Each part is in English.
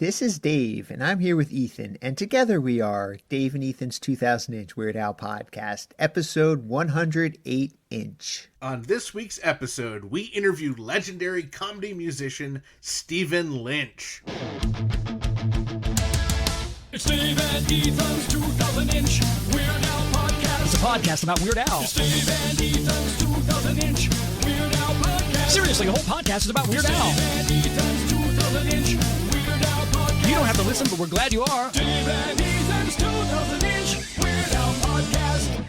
This is Dave, and I'm here with Ethan, and together we are Dave and Ethan's 2000-inch Weird Al podcast, episode 108-inch. On this week's episode, we interview legendary comedy musician Stephen Lynch. It's Dave and Ethan's 2000-inch Weird Al podcast. It's a podcast about Weird Al. It's Dave and Ethan's 2000-inch Weird Al podcast. Seriously, the whole podcast is about Weird Al. Dave and Ethan's 2000-inch Weird Al podcast. You don't have to listen, but we're glad you are. Dave and Ethan's 2000-inch Weird Al podcast.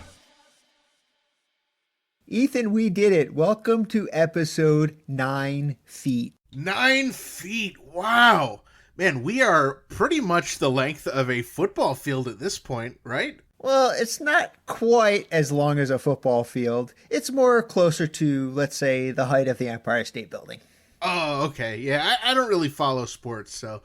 Ethan, we did it. Welcome to episode 9 feet. 9 feet. Wow. Man, we are pretty much the length of a football field at this point, right? Well, it's not quite as long as a football field. It's more closer to, let's say, the height of the Empire State Building. Oh, okay. Yeah, I don't really follow sports, so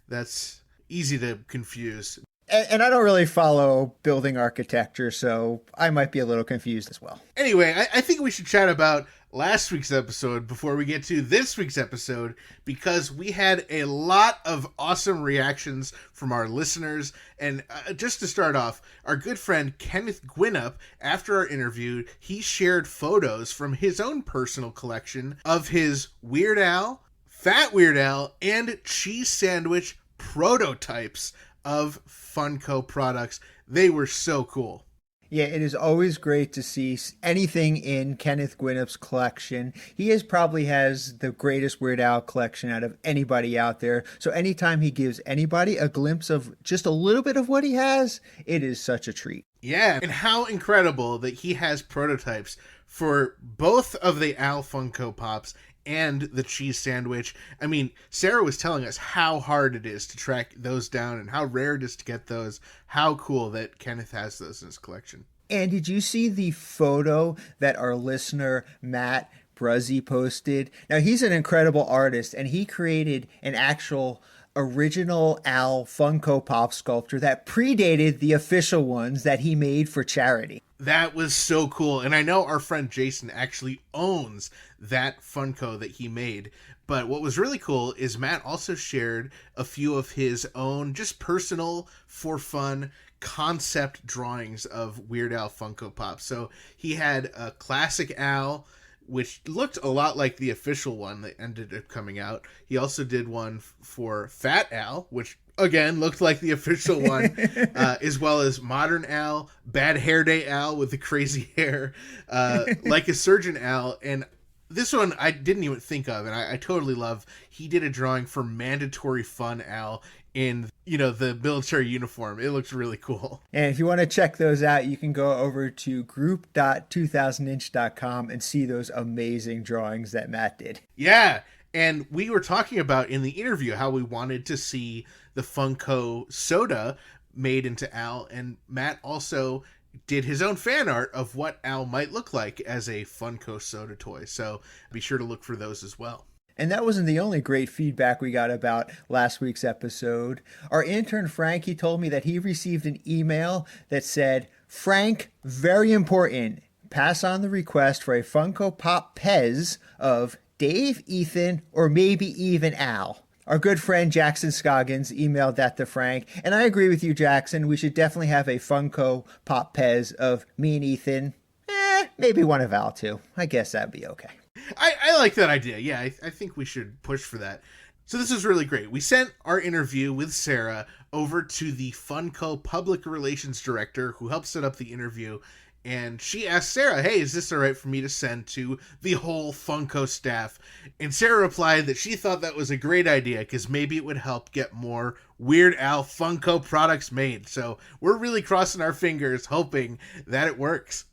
that's easy to confuse. And I don't really follow building architecture, so I might be a little confused as well. Anyway, I think we should chat about last week's episode before we get to this week's episode, because we had a lot of awesome reactions from our listeners. And just to start off, our good friend Kenneth Gwinnett, after our interview, he shared photos from his own personal collection of his Weird Al, Fat Weird Al, and cheese sandwich prototypes of Funko products. They were so cool. Yeah, it is always great to see anything in Kenneth Gwinnett's collection. He probably has the greatest Weird Al collection out of anybody out there. So anytime he gives anybody a glimpse of just a little bit of what he has, it is such a treat. Yeah, and how incredible that he has prototypes for both of the Al Funko Pops and the cheese sandwich. I mean, Sarah was telling us how hard it is to track those down and how rare it is to get those. How cool that Kenneth has those in his collection. And did you see the photo that our listener, Matt Bruzzi, posted? Now, he's an incredible artist, and he created an actual original Al Funko Pop sculpture that predated the official ones that he made for charity. That was so cool. And I know our friend Jason actually owns that Funko that he made. But what was really cool is Matt also shared a few of his own just personal, for fun, concept drawings of Weird Al Funko Pop. So he had a classic Al, which looked a lot like the official one that ended up coming out. He also did one for Fat Al, which again looked like the official one, as well as Modern Al, Bad Hair Day Al with the crazy hair, Like a Surgeon Al, and this one I didn't even think of, and I totally love. He did a drawing for Mandatory Fun Al in, the military uniform. It looks really cool. And if you want to check those out, you can go over to group.2000inch.com and see those amazing drawings that Matt did. Yeah, and we were talking about in the interview how we wanted to see the Funko soda made into Al, and Matt also did his own fan art of what Al might look like as a Funko soda toy. So be sure to look for those as well. And that wasn't the only great feedback we got about last week's episode. Our intern Frank, he told me that he received an email that said, "Frank, very important. Pass on the request for a Funko Pop Pez of Dave, Ethan, or maybe even Al." Our good friend Jackson Scoggins emailed that to Frank, and I agree with you, Jackson. We should definitely have a Funko Pop Pez of me and Ethan. Maybe one of Al too. I guess that'd be okay. I like that idea. Yeah, I think we should push for that. So this is really great. We sent our interview with Sarah over to the Funko Public Relations Director who helped set up the interview. And she asked Sarah, "Hey, is this all right for me to send to the whole Funko staff?" And Sarah replied that she thought that was a great idea because maybe it would help get more Weird Al Funko products made. So we're really crossing our fingers, hoping that it works.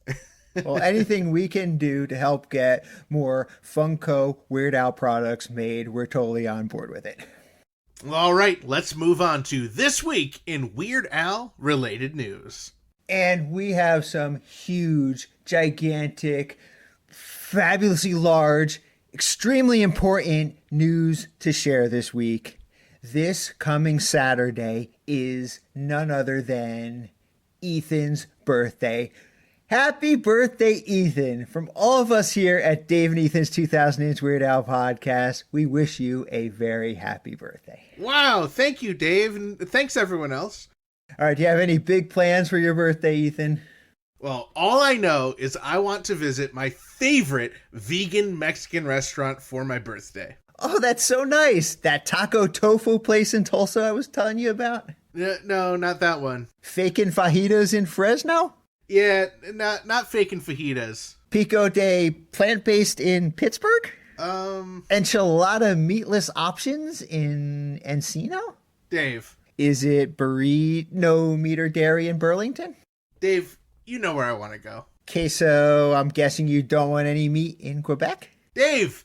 Well, anything we can do to help get more Funko Weird Al products made, we're totally on board with it. All right, let's move on to this week in Weird Al related news. And we have some huge, gigantic, fabulously large, extremely important news to share this week. This coming Saturday is none other than Ethan's birthday. Happy birthday, Ethan. From all of us here at Dave and Ethan's 2000 Inch Weird Al podcast, we wish you a very happy birthday. Wow, thank you, Dave, and thanks everyone else. All right, do you have any big plans for your birthday, Ethan? Well, all I know is I want to visit my favorite vegan Mexican restaurant for my birthday. Oh, that's so nice. That taco tofu place in Tulsa I was telling you about? No, not that one. Fakin' fajitas in Fresno? Yeah, not faking fajitas. Pico de plant-based in Pittsburgh? Enchilada meatless options in Encino? Dave. Is it burrito meat or dairy in Burlington? Dave, you know where I want to go. Okay, so I'm guessing you don't want any meat in Quebec? Dave!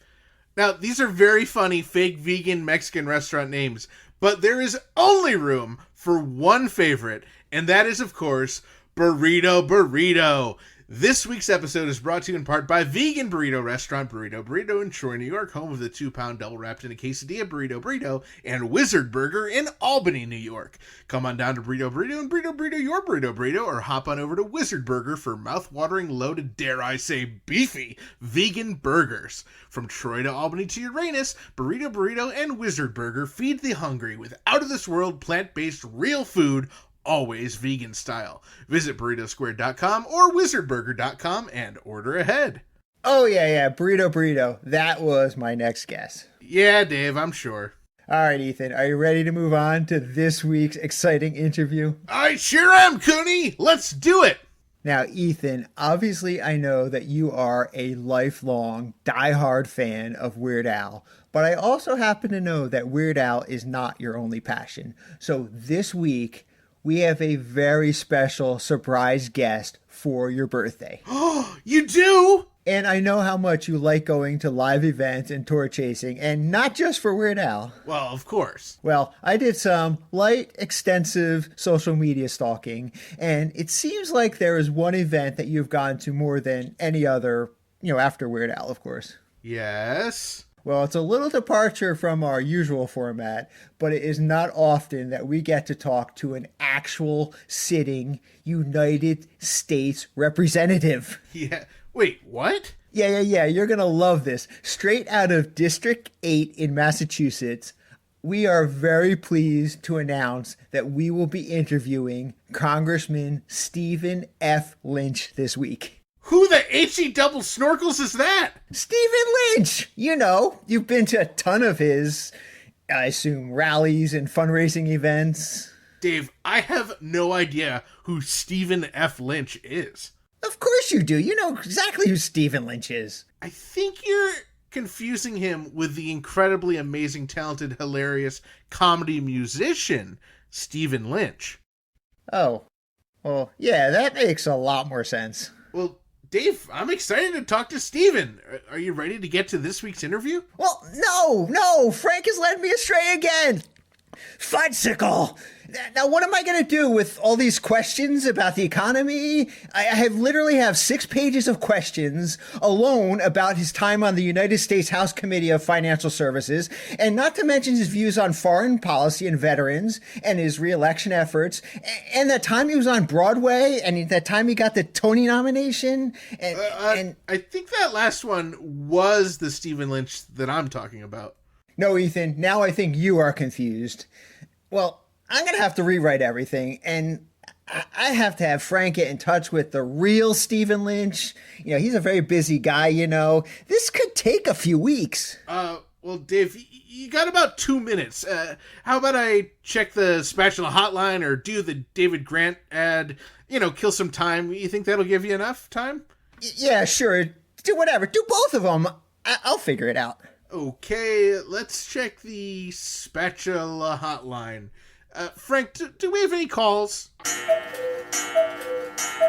Now, these are very funny fake vegan Mexican restaurant names, but there is only room for one favorite, and that is, of course, Burrito Burrito. This week's episode is brought to you in part by vegan burrito restaurant Burrito Burrito in Troy, New York, home of the 2-pound double wrapped in a quesadilla Burrito Burrito, and Wizard Burger in Albany, New York. Come on down to Burrito Burrito and Burrito Burrito your Burrito Burrito, or hop on over to Wizard Burger for mouth-watering, loaded, dare I say, beefy vegan burgers. From Troy to Albany to Uranus, Burrito Burrito and Wizard Burger feed the hungry with out-of-this-world plant-based real food, always vegan style. Visit burritosquare.com or wizardburger.com and order ahead. Oh, yeah, Burrito Burrito. That was my next guess. Yeah, Dave, I'm sure. All right, Ethan, are you ready to move on to this week's exciting interview? I sure am, Cooney. Let's do it. Now, Ethan, obviously I know that you are a lifelong, diehard fan of Weird Al, but I also happen to know that Weird Al is not your only passion. So this week, we have a very special surprise guest for your birthday. Oh, you do? And I know how much you like going to live events and tour chasing, and not just for Weird Al. Well, of course. Well, I did some light, extensive social media stalking, and it seems like there is one event that you've gone to more than any other, after Weird Al, of course. Yes. Well, it's a little departure from our usual format, but it is not often that we get to talk to an actual sitting United States representative. Yeah. Wait, what? Yeah. You're going to love this. Straight out of District 8 in Massachusetts, we are very pleased to announce that we will be interviewing Congressman Stephen F. Lynch this week. Who the HE double snorkels is that? Stephen Lynch! You've been to a ton of his, I assume, rallies and fundraising events. Dave, I have no idea who Stephen F. Lynch is. Of course you do. You know exactly who Stephen Lynch is. I think you're confusing him with the incredibly amazing, talented, hilarious comedy musician, Stephen Lynch. Oh. Well, yeah, that makes a lot more sense. Well, Dave, I'm excited to talk to Stephen. Are you ready to get to this week's interview? Well, no, Frank has led me astray again. Fudsicle! Now, what am I going to do with all these questions about the economy? I literally have 6 pages of questions alone about his time on the United States House Committee of Financial Services, and not to mention his views on foreign policy and veterans, and his re-election efforts, and that time he was on Broadway, and that time he got the Tony nomination, and I think that last one was the Stephen Lynch that I'm talking about. No, Ethan, now I think you are confused. Well, I'm going to have to rewrite everything, and I have to have Frank get in touch with the real Stephen Lynch. He's a very busy guy, This could take a few weeks. Well, Dave, you got about 2 minutes. How about I check the spatula hotline or do the David Grant ad, kill some time? You think that'll give you enough time? Yeah, sure. Do whatever. Do both of them. I'll figure it out. Okay, let's check the spatula hotline. Frank, do we have any calls?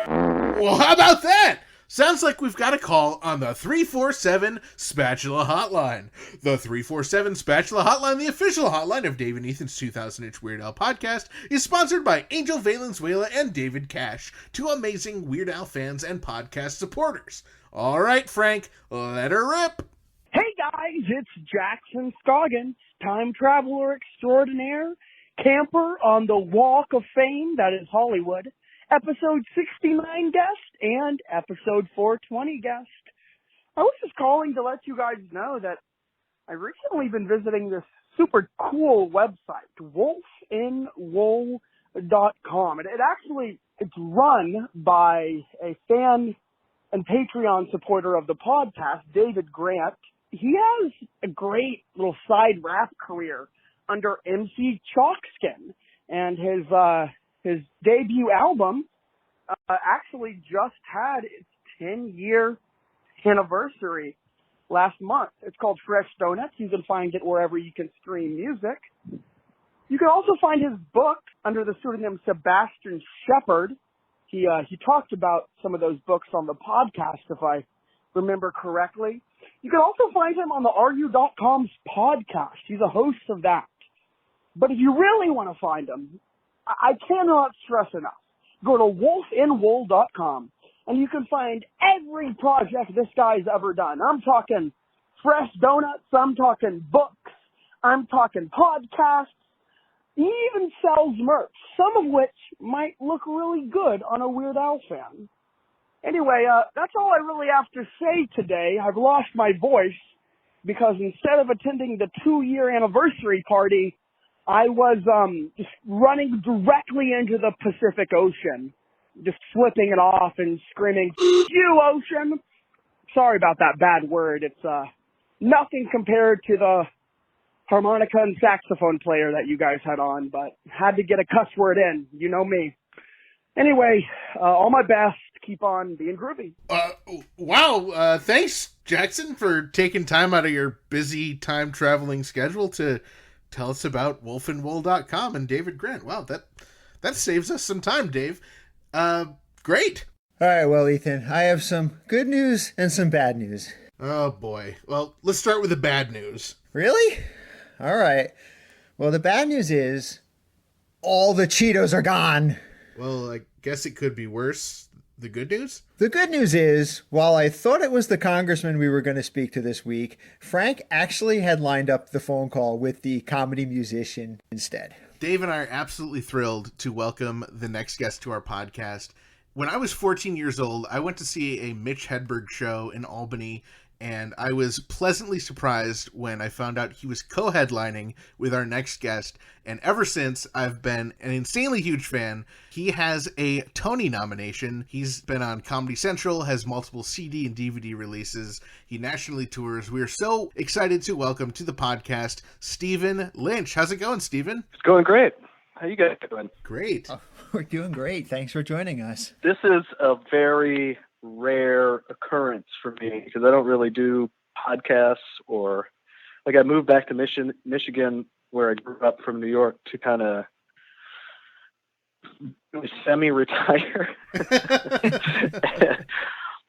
Well, how about that? Sounds like we've got a call on the 347 Spatula Hotline. The 347 Spatula Hotline, the official hotline of Dave and Ethan's 2000 Inch Weird Al podcast, is sponsored by Angel Valenzuela and David Cash, 2 amazing Weird Al fans and podcast supporters. All right, Frank, let her rip. Hey guys, it's Jackson Scoggins, time traveler extraordinaire, camper on the Walk of Fame, that is Hollywood, episode 69 guest and episode 420 guest. I was just calling to let you guys know that I've recently been visiting this super cool website, wolfinwool.com. It's run by a fan and Patreon supporter of the podcast, David Grant. He has a great little side rap career under MC Chalkskin, and his debut album actually just had its 10-year anniversary last month. It's called Fresh Donuts. You can find it wherever you can stream music. You can also find his book under the pseudonym Sebastian Shepard. He talked about some of those books on the podcast, if I remember correctly. You can also find him on the RU.com's podcast. He's a host of that. But if you really want to find him, I cannot stress enough. Go to wolfinwool.com, and you can find every project this guy's ever done. I'm talking Fresh Donuts. I'm talking books. I'm talking podcasts. He even sells merch, some of which might look really good on a Weird Al fan. Anyway, that's all I really have to say today. I've lost my voice because instead of attending the 2-year anniversary party, I was just running directly into the Pacific Ocean, just flipping it off and screaming, "You ocean!" Sorry about that bad word. It's nothing compared to the harmonica and saxophone player that you guys had on, but had to get a cuss word in. You know me. Anyway, all my best. Keep on being groovy. Wow. Thanks, Jackson, for taking time out of your busy time traveling schedule to tell us about wolfinwool.com and David Grant. Wow, that saves us some time, Dave. Great. All right, well, Ethan, I have some good news and some bad news. Oh, boy. Well, let's start with the bad news. Really? All right. Well, the bad news is all the Cheetos are gone. Well, I guess it could be worse. The good news? The good news is, while I thought it was the congressman we were going to speak to this week, Frank actually had lined up the phone call with the comedy musician instead. Dave and I are absolutely thrilled to welcome the next guest to our podcast. When I was 14 years old, I went to see a Mitch Hedberg show in Albany, and I was pleasantly surprised when I found out he was co-headlining with our next guest. And ever since, I've been an insanely huge fan. He has a Tony nomination. He's been on Comedy Central, has multiple CD and DVD releases. He nationally tours. We are so excited to welcome to the podcast, Stephen Lynch. How's it going, Stephen? It's going great. How you guys doing? Great. Oh, we're doing great. Thanks for joining us. This is a very rare occurrence for me because I don't really do podcasts or like I moved back to Michigan where I grew up from New York to kind of semi-retire.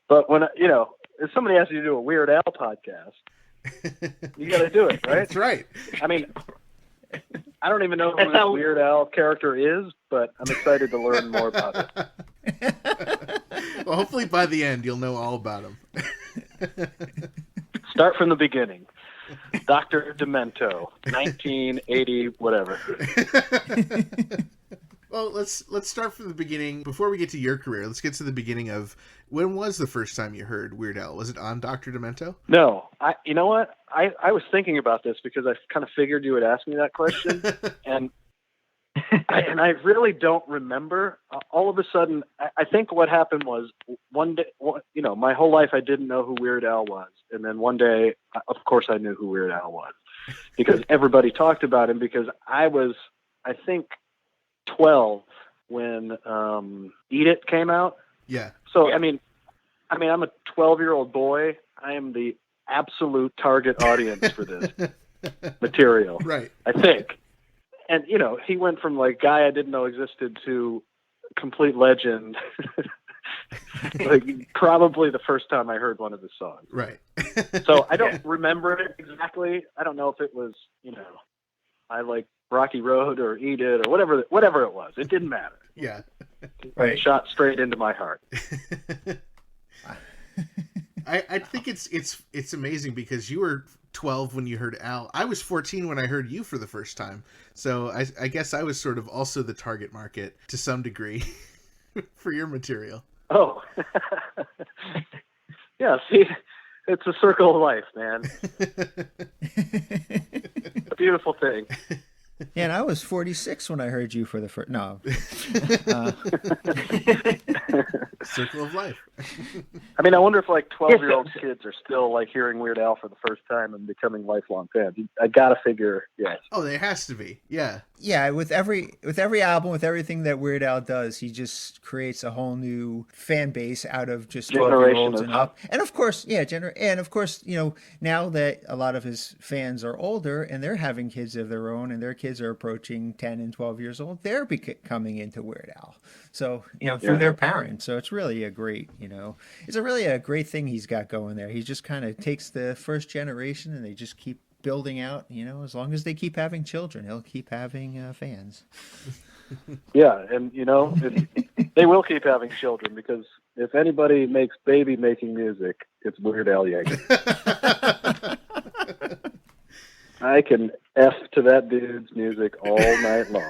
But when if somebody asks you to do a Weird Al podcast, you got to do it, right? That's right. I mean, I don't even know who this Weird Al character is, but I'm excited to learn more about it. Well, hopefully by the end you'll know all about him. Start from the beginning. Dr. Demento, 1980, whatever. Well, let's start from the beginning. Before we get to your career, let's get to the beginning of when was the first time you heard Weird Al? Was it on Dr. Demento? No. You know what? I was thinking about this because I kind of figured you would ask me that question. and I really don't remember. All of a sudden, I think what happened was one day, my whole life I didn't know who Weird Al was. And then one day, of course, I knew who Weird Al was because everybody talked about him because I was, I think, 12 when Eat It came out. Yeah. So, yeah. I mean, I'm a 12-year-old boy. I am the absolute target audience for this material. Right. I think. And, he went from like guy I didn't know existed to complete legend. Like probably the first time I heard one of his songs. Right. So I don't remember it exactly. I don't know if it was, I like Rocky Road or Eat It or whatever it was. It didn't matter. Yeah. Right. It shot straight into my heart. I think it's amazing because you were 12 when you heard Al. I was 14 when I heard you for the first time. So I guess I was sort of also the target market to some degree for your material. Oh, yeah. See, it's a circle of life, man. A beautiful thing. Yeah, and I was 46 when I heard you for the first. No. Circle of life. I mean, I wonder if like 12-year-old kids are still like hearing Weird Al for the first time and becoming lifelong fans. I gotta figure, yes. Oh, there has to be. Yeah. Yeah, with every album, with everything that Weird Al does, he just creates a whole new fan base out of just 12-year-olds and up. And of course, and of course, now that a lot of his fans are older and they're having kids of their own and their kids are approaching 10 and 12 years old, they're coming into Weird Al. So, through their parents. So it's really a great, it's really a great thing he's got going there. He just kind of takes the first generation and they just keep building out, as long as they keep having children, he'll keep having fans. Yeah, and they will keep having children, because if anybody makes baby making music, it's Weird Al Yankovic. I can F to that dude's music all night long.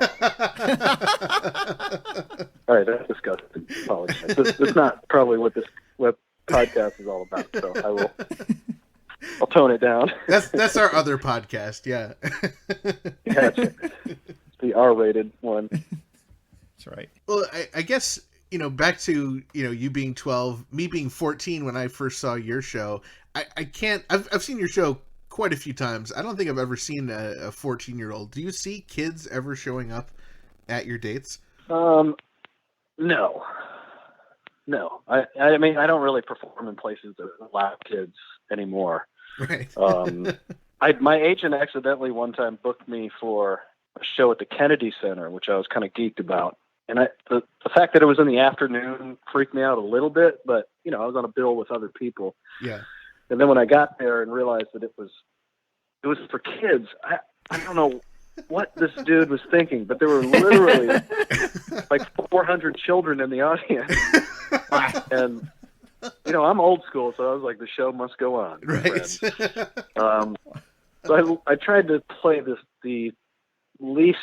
All right, that's disgusting. Apologize. It's not probably what this podcast is all about, so I'll tone it down. That's our other podcast, yeah. Gotcha. The R-rated one. That's right. Well, I guess, back to, you being 12, me being 14 when I first saw your show, I've seen your show quite a few times. I don't think I've ever seen a 14-year-old. Do you see kids ever showing up at your dates? No. I mean, I don't really perform in places that allow kids anymore. Right. My agent accidentally one time booked me for a show at the Kennedy Center, which I was kind of geeked about. And the fact that it was in the afternoon freaked me out a little bit, but I was on a bill with other people. Yeah. And then when I got there and realized that it was for kids, I don't know what this dude was thinking, but there were literally like 400 children in the audience. And I'm old school, so I was like, the show must go on. Right. So I tried to play the least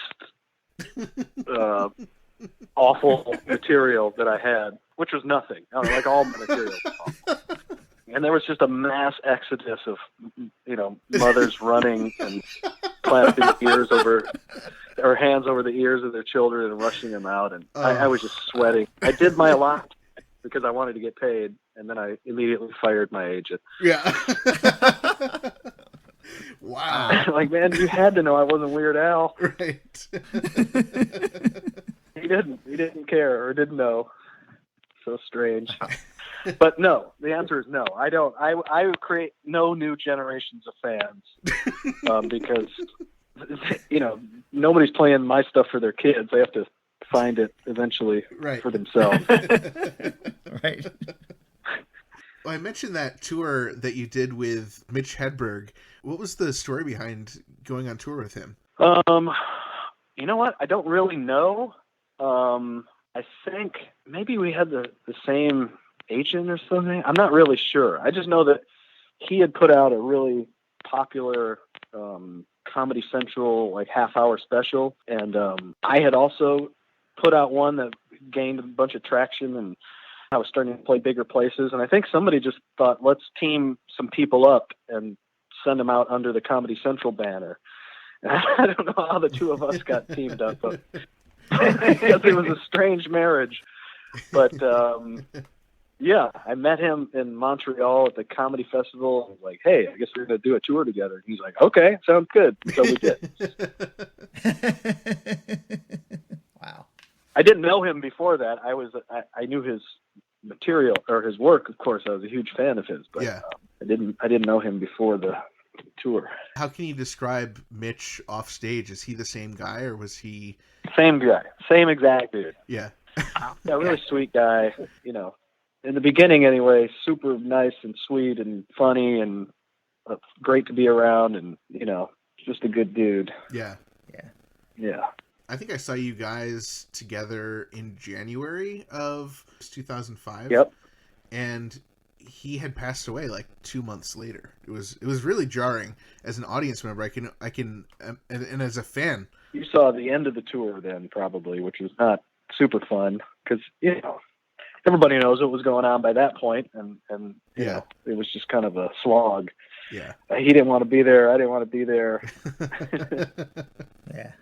awful material that I had, which was nothing. Like all my material was awful. And there was just a mass exodus of, mothers running and clasping their hands over the ears of their children and rushing them out. And I was just sweating. I did my lot because I wanted to get paid, and then I immediately fired my agent. Yeah. Wow. Like, man, you had to know I wasn't Weird Al. Right. He didn't care or didn't know. So strange. But no, the answer is no. I don't. I would create no new generations of fans because nobody's playing my stuff for their kids. They have to find it eventually for themselves. Right. Well, I mentioned that tour that you did with Mitch Hedberg. What was the story behind going on tour with him? You know what? I don't really know. I think maybe we had the same agent or something. I'm not really sure. I just know that he had put out a really popular Comedy Central like half-hour special, and I had also put out one that gained a bunch of traction, and I was starting to play bigger places. And I think somebody just thought, let's team some people up and send them out under the Comedy Central banner. And I don't know how the two of us got teamed up, but I guess it was a strange marriage. But yeah, I met him in Montreal at the comedy festival. I was like, hey, I guess we're going to do a tour together. And he's like, okay, sounds good. So we did. Wow. I didn't know him before that. I knew his material or his work. Of course, I was a huge fan of his, but yeah. I didn't know him before the tour. How can you describe Mitch off stage? Is he the same guy, or was he? Same guy, same exact dude. Yeah. Yeah, really sweet guy. In the beginning anyway, super nice and sweet and funny and great to be around, and just a good dude. Yeah. Yeah. I think I saw you guys together in January of 2005. Yep. And he had passed away like 2 months later. It was really jarring as an audience member. I can and as a fan. You saw the end of the tour then, probably, which was not super fun because, you know, everybody knows what was going on by that point, and you know, it was just kind of a slog. Yeah. He didn't want to be there. I didn't want to be there. Yeah.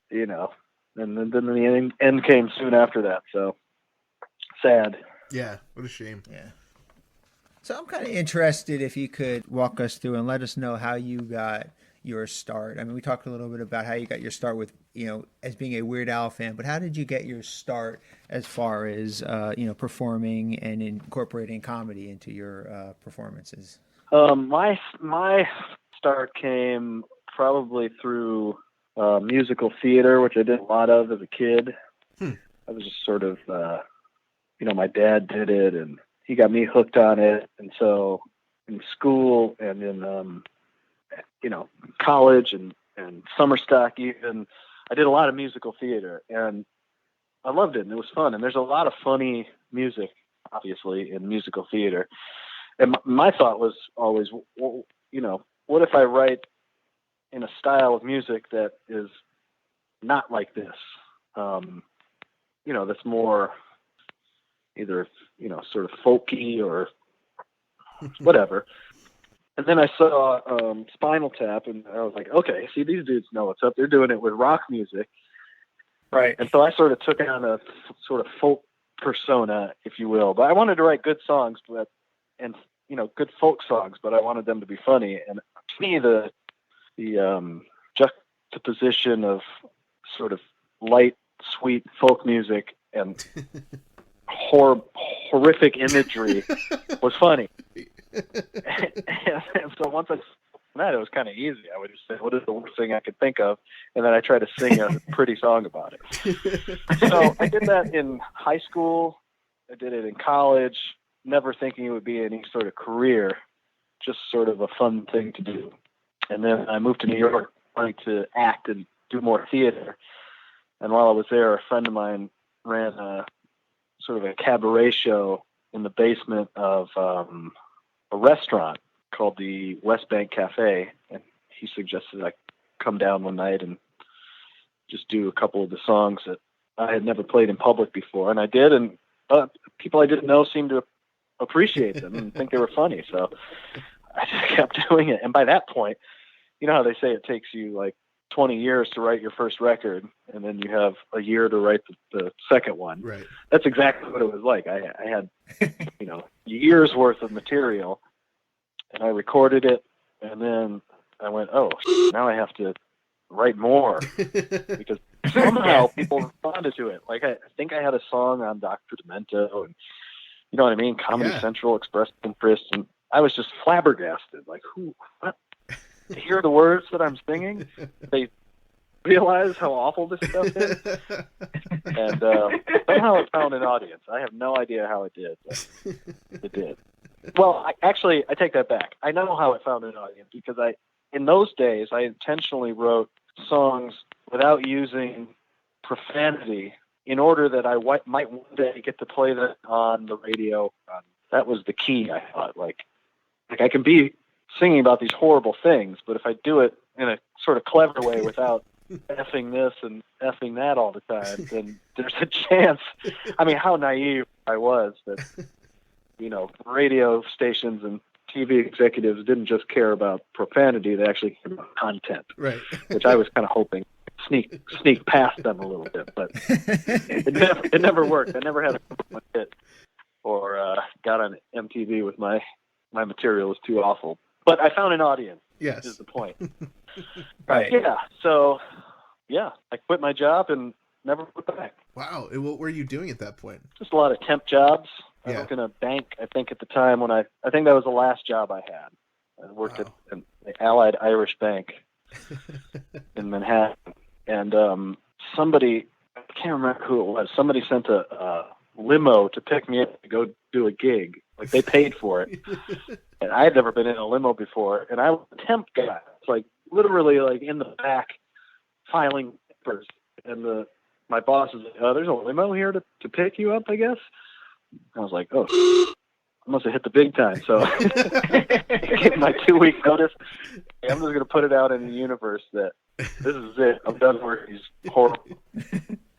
You know, and then the end came soon after that. So sad. Yeah. What a shame. Yeah. So I'm kind of interested if you could walk us through and let us know how you got your start. I mean, we talked a little bit about how you got your start with, you know, as being a Weird Al fan, but how did you get your start as far as, you know, performing and incorporating comedy into your performances? My start came probably through musical theater, which I did a lot of as a kid. I was just sort of, you know, my dad did it and he got me hooked on it. And so in school and in, you know, college and summer stock even, I did a lot of musical theater and I loved it and it was fun. And there's a lot of funny music, obviously, in musical theater. And my thought was always, well, you know, what if I write in a style of music that is not like this? You know, that's more either, you know, sort of folky or whatever. And then I saw Spinal Tap, and I was like, okay, see, these dudes know what's up. They're doing it with rock music. Right. And so I sort of took on a sort of folk persona, if you will. But I wanted to write good songs, and you know, good folk songs, but I wanted them to be funny. And to me, the juxtaposition of sort of light, sweet folk music and horrific imagery was funny. And so once I saw that, it was kind of easy. I would just say, what is the worst thing I could think of? And then I try to sing a pretty song about it. So I did that in high school. I did it in college, never thinking it would be any sort of career, just sort of a fun thing to do. And then I moved to New York wanting to act and do more theater. And while I was there, a friend of mine ran a sort of a cabaret show in the basement of a restaurant called the West Bank Cafe. And he suggested I come down one night and just do a couple of the songs that I had never played in public before. And I did. And people I didn't know seemed to appreciate them and think they were funny. So I just kept doing it. And by that point, you know how they say it takes you like 20 years to write your first record, and then you have a year to write the second one. Right. That's exactly what it was like. I had, you know, years worth of material, and I recorded it, and then I went, oh, now I have to write more because somehow people responded to it. Like I think I had a song on Dr. Demento, and you know what I mean? Comedy Central expressed interest, and I was just flabbergasted. Like, what? To hear the words that I'm singing, they realize how awful this stuff is. And somehow it found an audience. I have no idea how it did, but it did. Well, I take that back. I know how it found an audience because in those days, I intentionally wrote songs without using profanity in order that I might one day get to play that on the radio. That was the key, I thought. Like I can be singing about these horrible things, but if I do it in a sort of clever way without effing this and effing that all the time, then there's a chance. I mean, how naive I was that, you know, radio stations and TV executives didn't just care about profanity, they actually cared about content, right? Which I was kind of hoping sneak past them a little bit, but it never worked. I never had a hit or got on MTV with my material was too awful. But I found an audience. Yes, is the point. Right. Yeah. So, yeah, I quit my job and never went back. Wow. And what were you doing at that point? Just a lot of temp jobs. I Yeah. worked in a bank, I think, at the time when I think that was the last job I had. I worked at the Allied Irish Bank in Manhattan. And somebody, I can't remember who it was, somebody sent a limo to pick me up to go do a gig. Like, they paid for it. And I had never been in a limo before. And I was a temp guy. It's like literally like in the back filing papers. And my boss is like, oh, there's a limo here to pick you up, I guess. I was like, oh, I must have hit the big time. So I gave my 2-week notice. I'm just going to put it out in the universe that this is it. I'm done working these horrible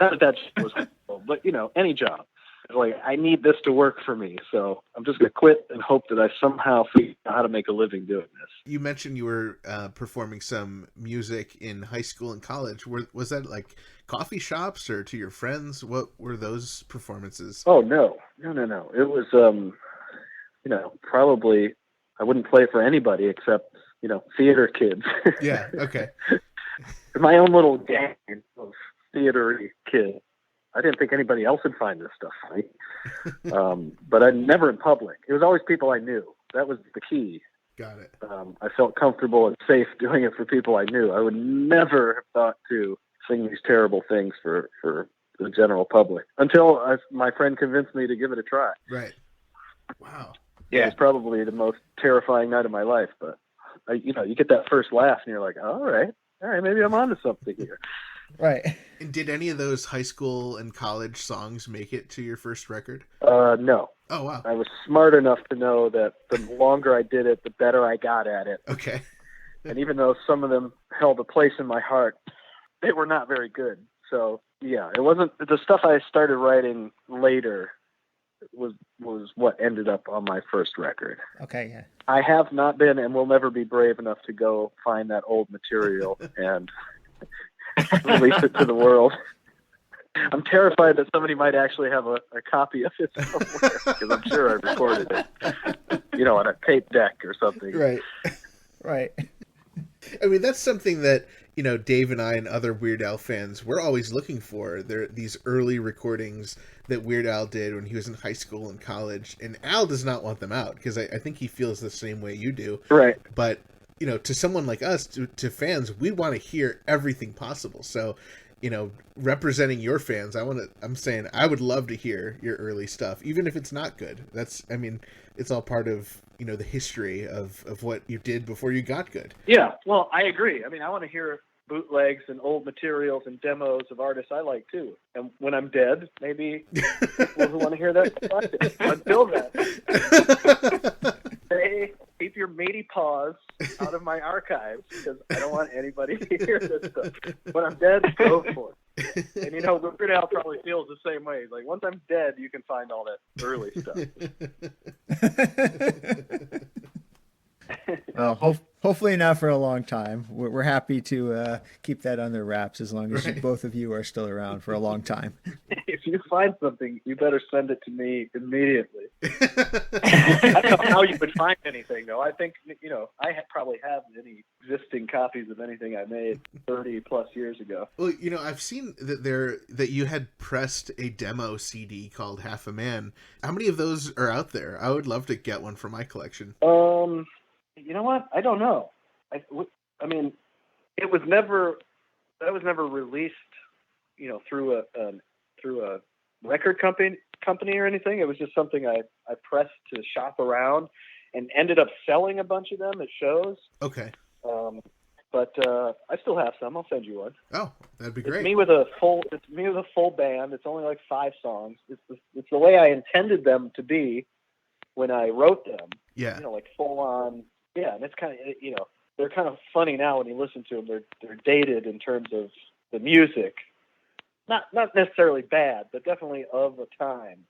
Not that was helpful, but any job. It's like, I need this to work for me, so I'm just gonna quit and hope that I somehow figure out how to make a living doing this. You mentioned you were performing some music in high school and college. Was that like coffee shops or to your friends? What were those performances? Oh no. It was probably I wouldn't play for anybody except theater kids. Yeah. Okay. My own little gang of theater kids. I didn't think anybody else would find this stuff funny. But I never in public. It was always people I knew. That was the key. Got it. I felt comfortable and safe doing it for people I knew. I would never have thought to sing these terrible things for the general public until my friend convinced me to give it a try. Right. Wow. Yeah. It was probably the most terrifying night of my life, but you get that first laugh and you're like, all right, maybe I'm onto something here. Right. And did any of those high school and college songs make it to your first record? No. Oh, wow. I was smart enough to know that the longer I did it, the better I got at it. Okay. And even though some of them held a place in my heart, they were not very good. So yeah, it wasn't the stuff I started writing later was what ended up on my first record. Okay. Yeah. I have not been and will never be brave enough to go find that old material and release it to the world. I'm terrified that somebody might actually have a copy of it somewhere because I'm sure I recorded it, on a tape deck or something. Right. Right. I mean, that's something that, Dave and I and other Weird Al fans, we're always looking for. These early recordings that Weird Al did when he was in high school and college. And Al does not want them out because I think he feels the same way you do. Right. But, to someone like us, to fans, we want to hear everything possible. So, representing your fans, I'm saying I would love to hear your early stuff, even if it's not good. It's all part of, the history of what you did before you got good. Yeah, well, I agree. I want to hear bootlegs and old materials and demos of artists I like too. And when I'm dead, maybe people who want to hear that. Until then, keep your meaty paws out of my archives because I don't want anybody to hear this stuff. When I'm dead, go for it. And Weird Al probably feels the same way. Like, once I'm dead, you can find all that early stuff. Well, hopefully not for a long time. We're happy to keep that under wraps as long as both of you are still around for a long time. If you find something, you better send it to me immediately. I don't know how you would find anything, though. I think, I probably have any existing copies of anything I made 30 plus years ago. Well, I've seen that you had pressed a demo CD called Half a Man. How many of those are out there? I would love to get one for my collection. You know what? I don't know. That was never released, through a record company or anything. It was just something I pressed to shop around and ended up selling a bunch of them at shows. Okay. But I still have some. I'll send you one. Oh, that'd be great. It's me with a full band. It's only like 5 songs. It's the way I intended them to be when I wrote them. Yeah. Like full on. Yeah, and it's kind of, they're kind of funny now when you listen to them. They're dated in terms of the music. Not necessarily bad, but definitely of a time.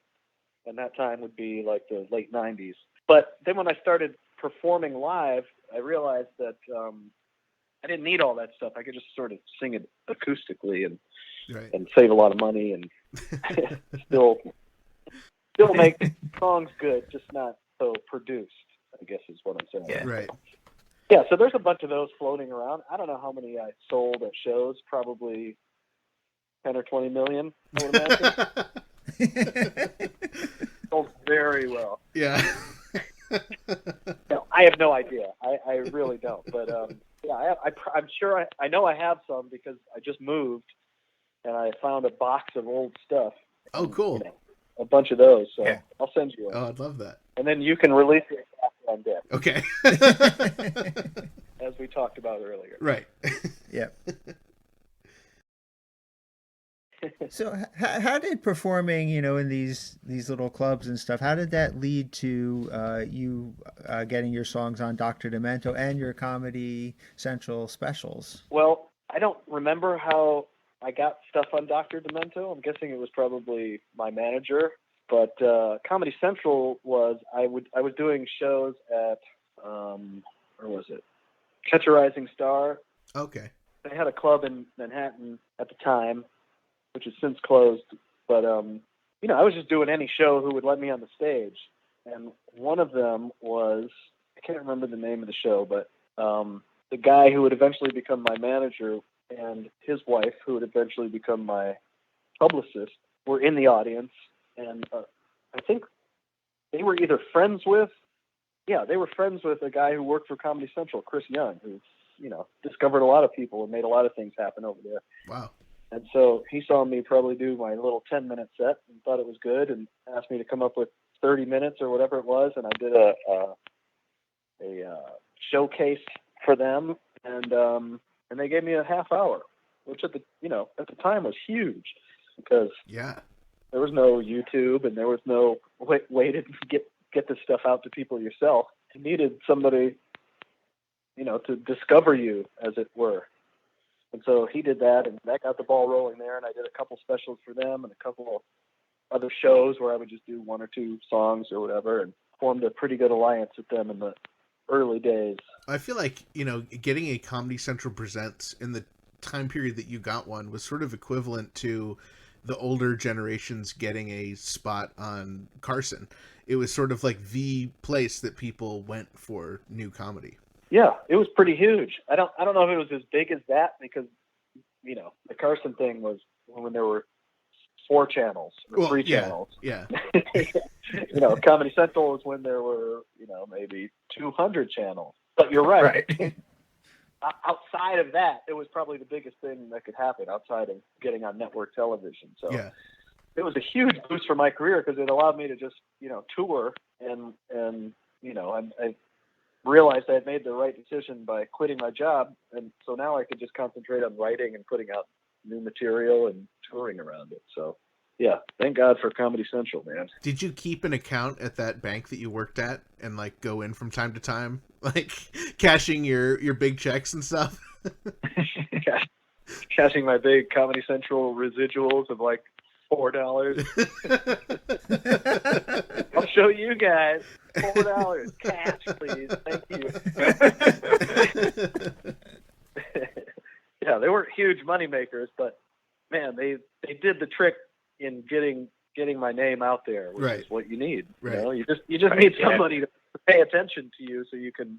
And that time would be like the late 90s. But then when I started performing live, I realized that I didn't need all that stuff. I could just sort of sing it acoustically and save a lot of money and still make songs good, just not so produced, I guess is what I'm saying. Yeah. Right. Yeah, so there's a bunch of those floating around. I don't know how many I sold at shows, probably 10 or 20 million, I would imagine. Sold very well. Yeah. No, I have no idea. I really don't. But I'm sure I know I have some because I just moved and I found a box of old stuff. Oh, cool. A bunch of those. So I'll send you one. Oh, I'd love that. And then you can release it after I'm dead. Okay. As we talked about earlier. Right. Yep. So how did performing, in these little clubs and stuff, how did that lead to you getting your songs on Dr. Demento and your Comedy Central specials? Well, I don't remember how I got stuff on Dr. Demento. I'm guessing it was probably my manager. But Comedy Central I was doing shows at where was it? Catch a Rising Star. Okay. They had a club in Manhattan at the time, which has since closed. But I was just doing any show who would let me on the stage. And one of them was, I can't remember the name of the show, but the guy who would eventually become my manager and his wife, who would eventually become my publicist, were in the audience. And I think they were either friends with a guy who worked for Comedy Central, Chris Young, who, discovered a lot of people and made a lot of things happen over there. Wow. And so he saw me probably do my little 10-minute set and thought it was good and asked me to come up with 30 minutes or whatever it was. And I did a showcase for them. And they gave me a half hour, which at the time was huge because there was no YouTube and there was no way to get this stuff out to people yourself. You needed somebody, to discover you, as it were. And so he did that, and that got the ball rolling there. And I did a couple specials for them and a couple of other shows where I would just do one or two songs or whatever, and formed a pretty good alliance with them in the early days. I feel like, getting a Comedy Central Presents in the time period that you got one was sort of equivalent to the older generations getting a spot on Carson. It was sort of like the place that people went for new comedy. Yeah, it was pretty huge. I don't know if it was as big as that because, the Carson thing was when there were 4 channels or 3 channels. Yeah. Comedy Central was when there were, maybe 200 channels. But you're right. Outside of that, it was probably the biggest thing that could happen outside of getting on network television. So it was a huge boost for my career because it allowed me to just, tour and I realized I had made the right decision by quitting my job. And so now I could just concentrate on writing and putting out new material and touring around it. So yeah, thank God for Comedy Central, man. Did you keep an account at that bank that you worked at and go in from time to time, cashing your big checks and stuff? Cashing my big Comedy Central residuals of $4. I'll show you guys. $4 cash, please. Thank you. Yeah, they weren't huge money makers, but man, they did the trick in getting my name out there, which is what you need. Right. You just need somebody to pay attention to you so you can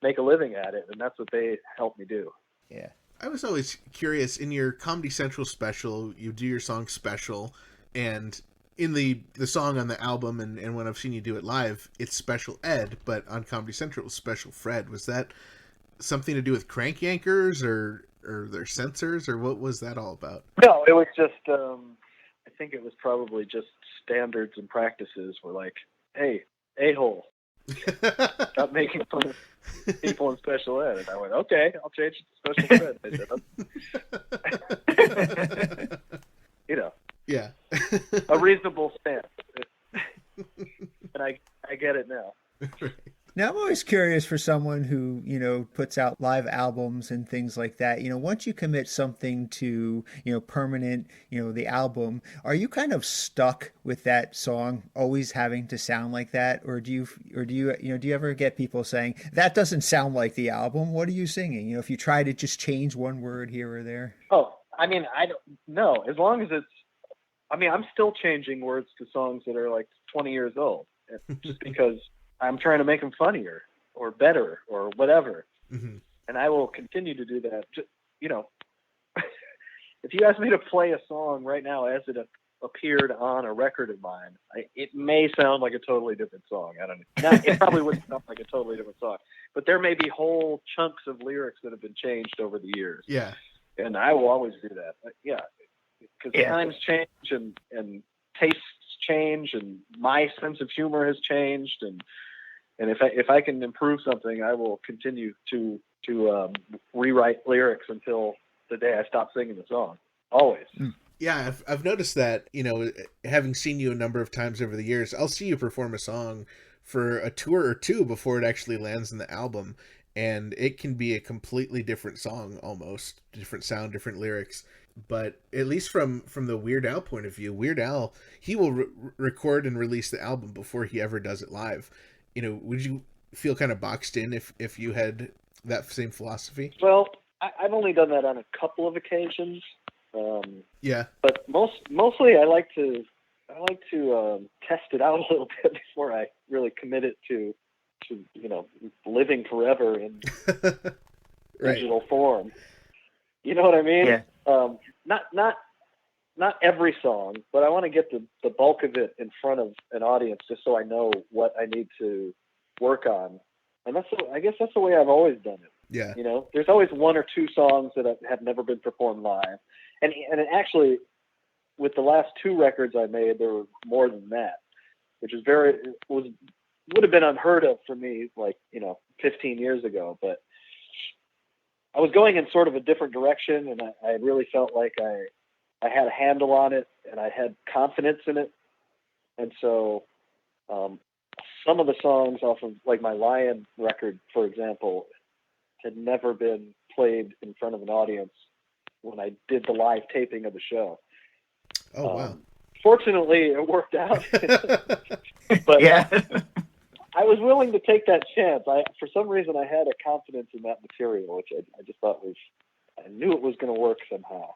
make a living at it, and that's what they helped me do. Yeah. I was always curious, in your Comedy Central special, you do your song Special, and in the song on the album and when I've seen you do it live, it's Special Ed, but on Comedy Central it was Special Fred. Was that something to do with crank yankers or their censors, or what was that all about? No, it was just, I think it was probably just standards and practices were like, hey, a-hole, stop making fun of people in special ed. And I went, okay, I'll change it to special ed. They said, Yeah. a reasonable stance. And I get it now. Now, I'm always curious for someone who, puts out live albums and things like that. Once you commit something to, permanent, the album, are you kind of stuck with that song always having to sound like that? Or do you ever get people saying, that doesn't sound like the album? What are you singing? If you try to just change one word here or there. Oh, I mean, I don't know. As long as I'm still changing words to songs that are 20 years old just because I'm trying to make them funnier or better or whatever. Mm-hmm. And I will continue to do that. Just, if you ask me to play a song right now as it appeared on a record of mine, it may sound like a totally different song. I don't know. It probably wouldn't sound like a totally different song, but there may be whole chunks of lyrics that have been changed over the years. Yeah. And I will always do that. Because times change and tastes change and my sense of humor has changed. And if I can improve something, I will continue to rewrite lyrics until the day I stop singing the song. Always. Yeah, I've noticed that, having seen you a number of times over the years, I'll see you perform a song for a tour or two before it actually lands in the album. And it can be a completely different song, almost different sound, different lyrics. but at least from the Weird Al point of view, Weird Al, he will record and release the album before he ever does it live. You know, would you feel kind of boxed in if you had that same philosophy? Well, I've only done that on a couple of occasions. Yeah. But mostly I like to test it out a little bit before I really commit it to living forever in Right. digital form. You know what I mean? Yeah. Not every song, but I want to get the bulk of it in front of an audience just so I know what I need to work on. And I guess that's the way I've always done it. Yeah. You know, there's always one or two songs that have never been performed live. And actually, with the last two records I made, there were more than that, which is would have been unheard of for me, 15 years ago. But I was going in sort of a different direction, and I really felt like I had a handle on it, and I had confidence in it. And so some of the songs off of like my Lion record, for example, had never been played in front of an audience when I did the live taping of the show. Oh, wow. Fortunately, it worked out. But Yeah. I was willing to take that chance. For some reason, I had a confidence in that material, which I just thought I knew it was going to work somehow.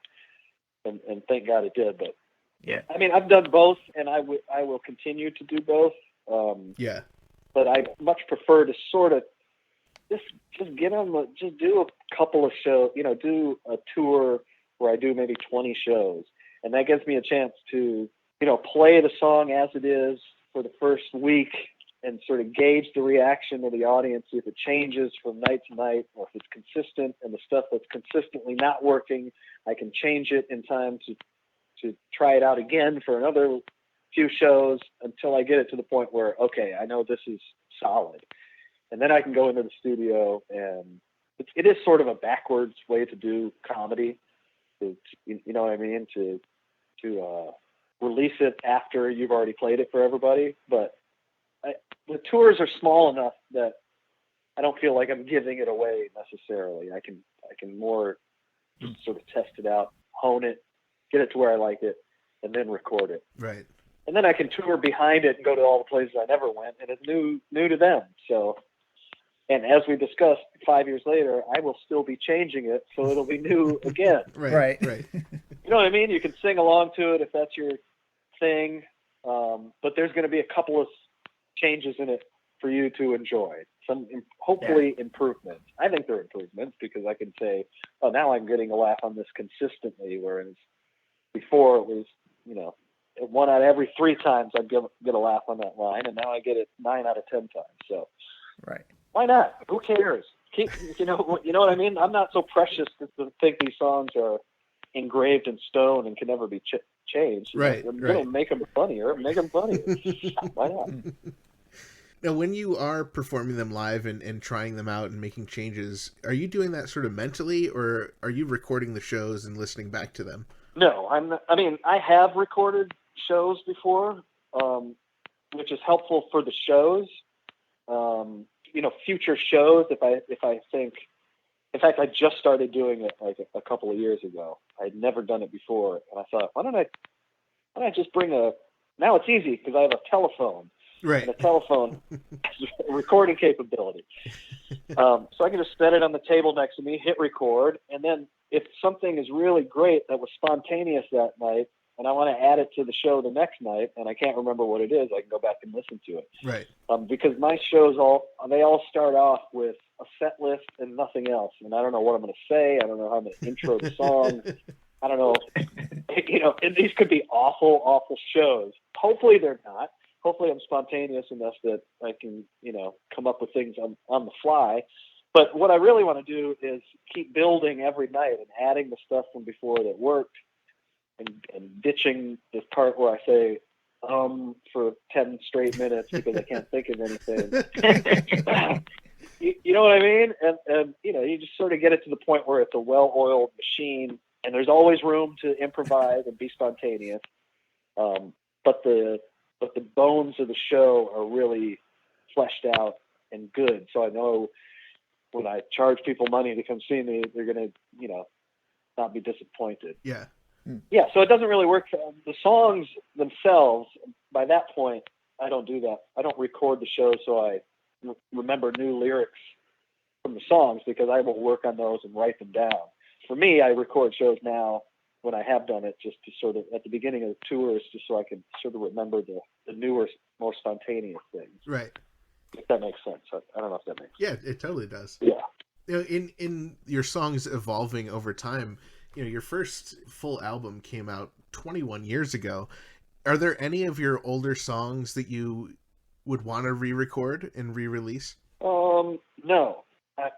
And thank God it did. But Yeah. I mean, I've done both, and I will continue to do both. Yeah. But I much prefer to sort of just get on just do a couple of shows, do a tour where I do maybe 20 shows. And that gives me a chance to, play the song as it is for the first week and sort of gauge the reaction of the audience, see if it changes from night to night or if it's consistent, and the stuff that's consistently not working, I can change it in time to try it out again for another few shows until I get it to the point where, okay, I know this is solid. And then I can go into the studio, and it is sort of a backwards way to do comedy. You know what I mean? To release it after you've already played it for everybody. But the tours are small enough that I don't feel like I'm giving it away necessarily. I can more just sort of test it out, hone it, get it to where I like it, and then record it. Right. And then I can tour behind it and go to all the places I never went, and it's new to them. So, and as we discussed, 5 years later, I will still be changing it, so it'll be new again. Right. You know what I mean? You can sing along to it if that's your thing, but there's going to be a couple of changes in it for you to enjoy. Some hopefully improvements. I think they're improvements because I can say, oh, now I'm getting a laugh on this consistently, whereas before it was, 1 out of every 3 times I'd get a laugh on that line, and now I get it 9 out of 10 times. So, Right. why not? Who cares? You know what I mean? I'm not so precious to think these songs are engraved in stone and can never be changed. Right. I'm going to make them funnier. Make them funnier. Why not? Now, when you are performing them live and trying them out and making changes, are you doing that sort of mentally, or are you recording the shows and listening back to them? No, I have recorded shows before, which is helpful for the shows. Future shows, if I think, in fact, I just started doing it like a couple of years ago. I'd never done it before, and I thought, why don't I just bring now it's easy because I have a telephone. Right. And a telephone has recording capability. So I can just set it on the table next to me, hit record, and then if something is really great that was spontaneous that night, and I want to add it to the show the next night, and I can't remember what it is, I can go back and listen to it. Right. Because my shows all start off with a set list and nothing else, and I don't know what I'm going to say. I don't know how I'm going to intro the song. I don't know. And these could be awful shows. Hopefully they're not. Hopefully I'm spontaneous enough that I can, come up with things on the fly. But what I really want to do is keep building every night and adding the stuff from before that worked and ditching the part where I say, for 10 straight minutes because I can't think of anything. You know what I mean? And you just sort of get it to the point where it's a well-oiled machine and there's always room to improvise and be spontaneous. But the bones of the show are really fleshed out and good. So I know when I charge people money to come see me, they're going to, not be disappointed. Yeah. Yeah, so it doesn't really work. The songs themselves, by that point, I don't do that. I don't record the show so I remember new lyrics from the songs, because I will work on those and write them down. For me, I record shows now when I have done it, just to sort of, at the beginning of the tours, just so I can sort of remember the newer, more spontaneous things. Right. If that makes sense. I don't know if that makes sense. Yeah, it totally does. Yeah. You know, in your songs evolving over time, you know, your first full album came out 21 years ago. Are there any of your older songs that you would want to re-record and re-release? No.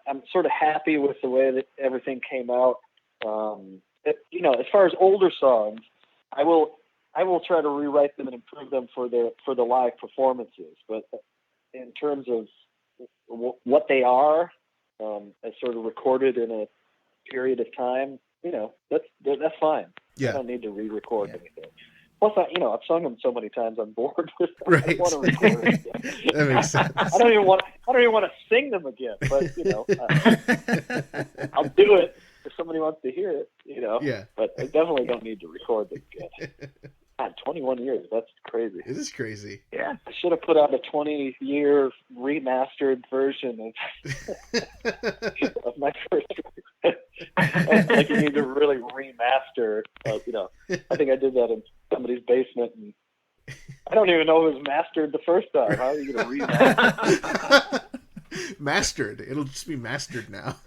I'm sort of happy with the way that everything came out. You know, as far as older songs, I will try to rewrite them and improve them for the live performances. But in terms of what they are, as sort of recorded in a period of time, you know, that's fine. Yeah. I don't need to re-record anything. Plus, I've sung them so many times, I'm bored with them. Right. I want to record it again. That makes sense. I don't even want to sing them again, but, you know, I'll do it if somebody wants to hear it, you know. Yeah. But I definitely don't need to record them again. God, 21 years, that's crazy. It is crazy. Yeah. I should have put out a 20-year remastered version of my first like, you need to really remaster, you know. I think I did that in somebody's basement, and I don't even know it was mastered the first time. How are you going to remaster? Mastered. It'll just be mastered now.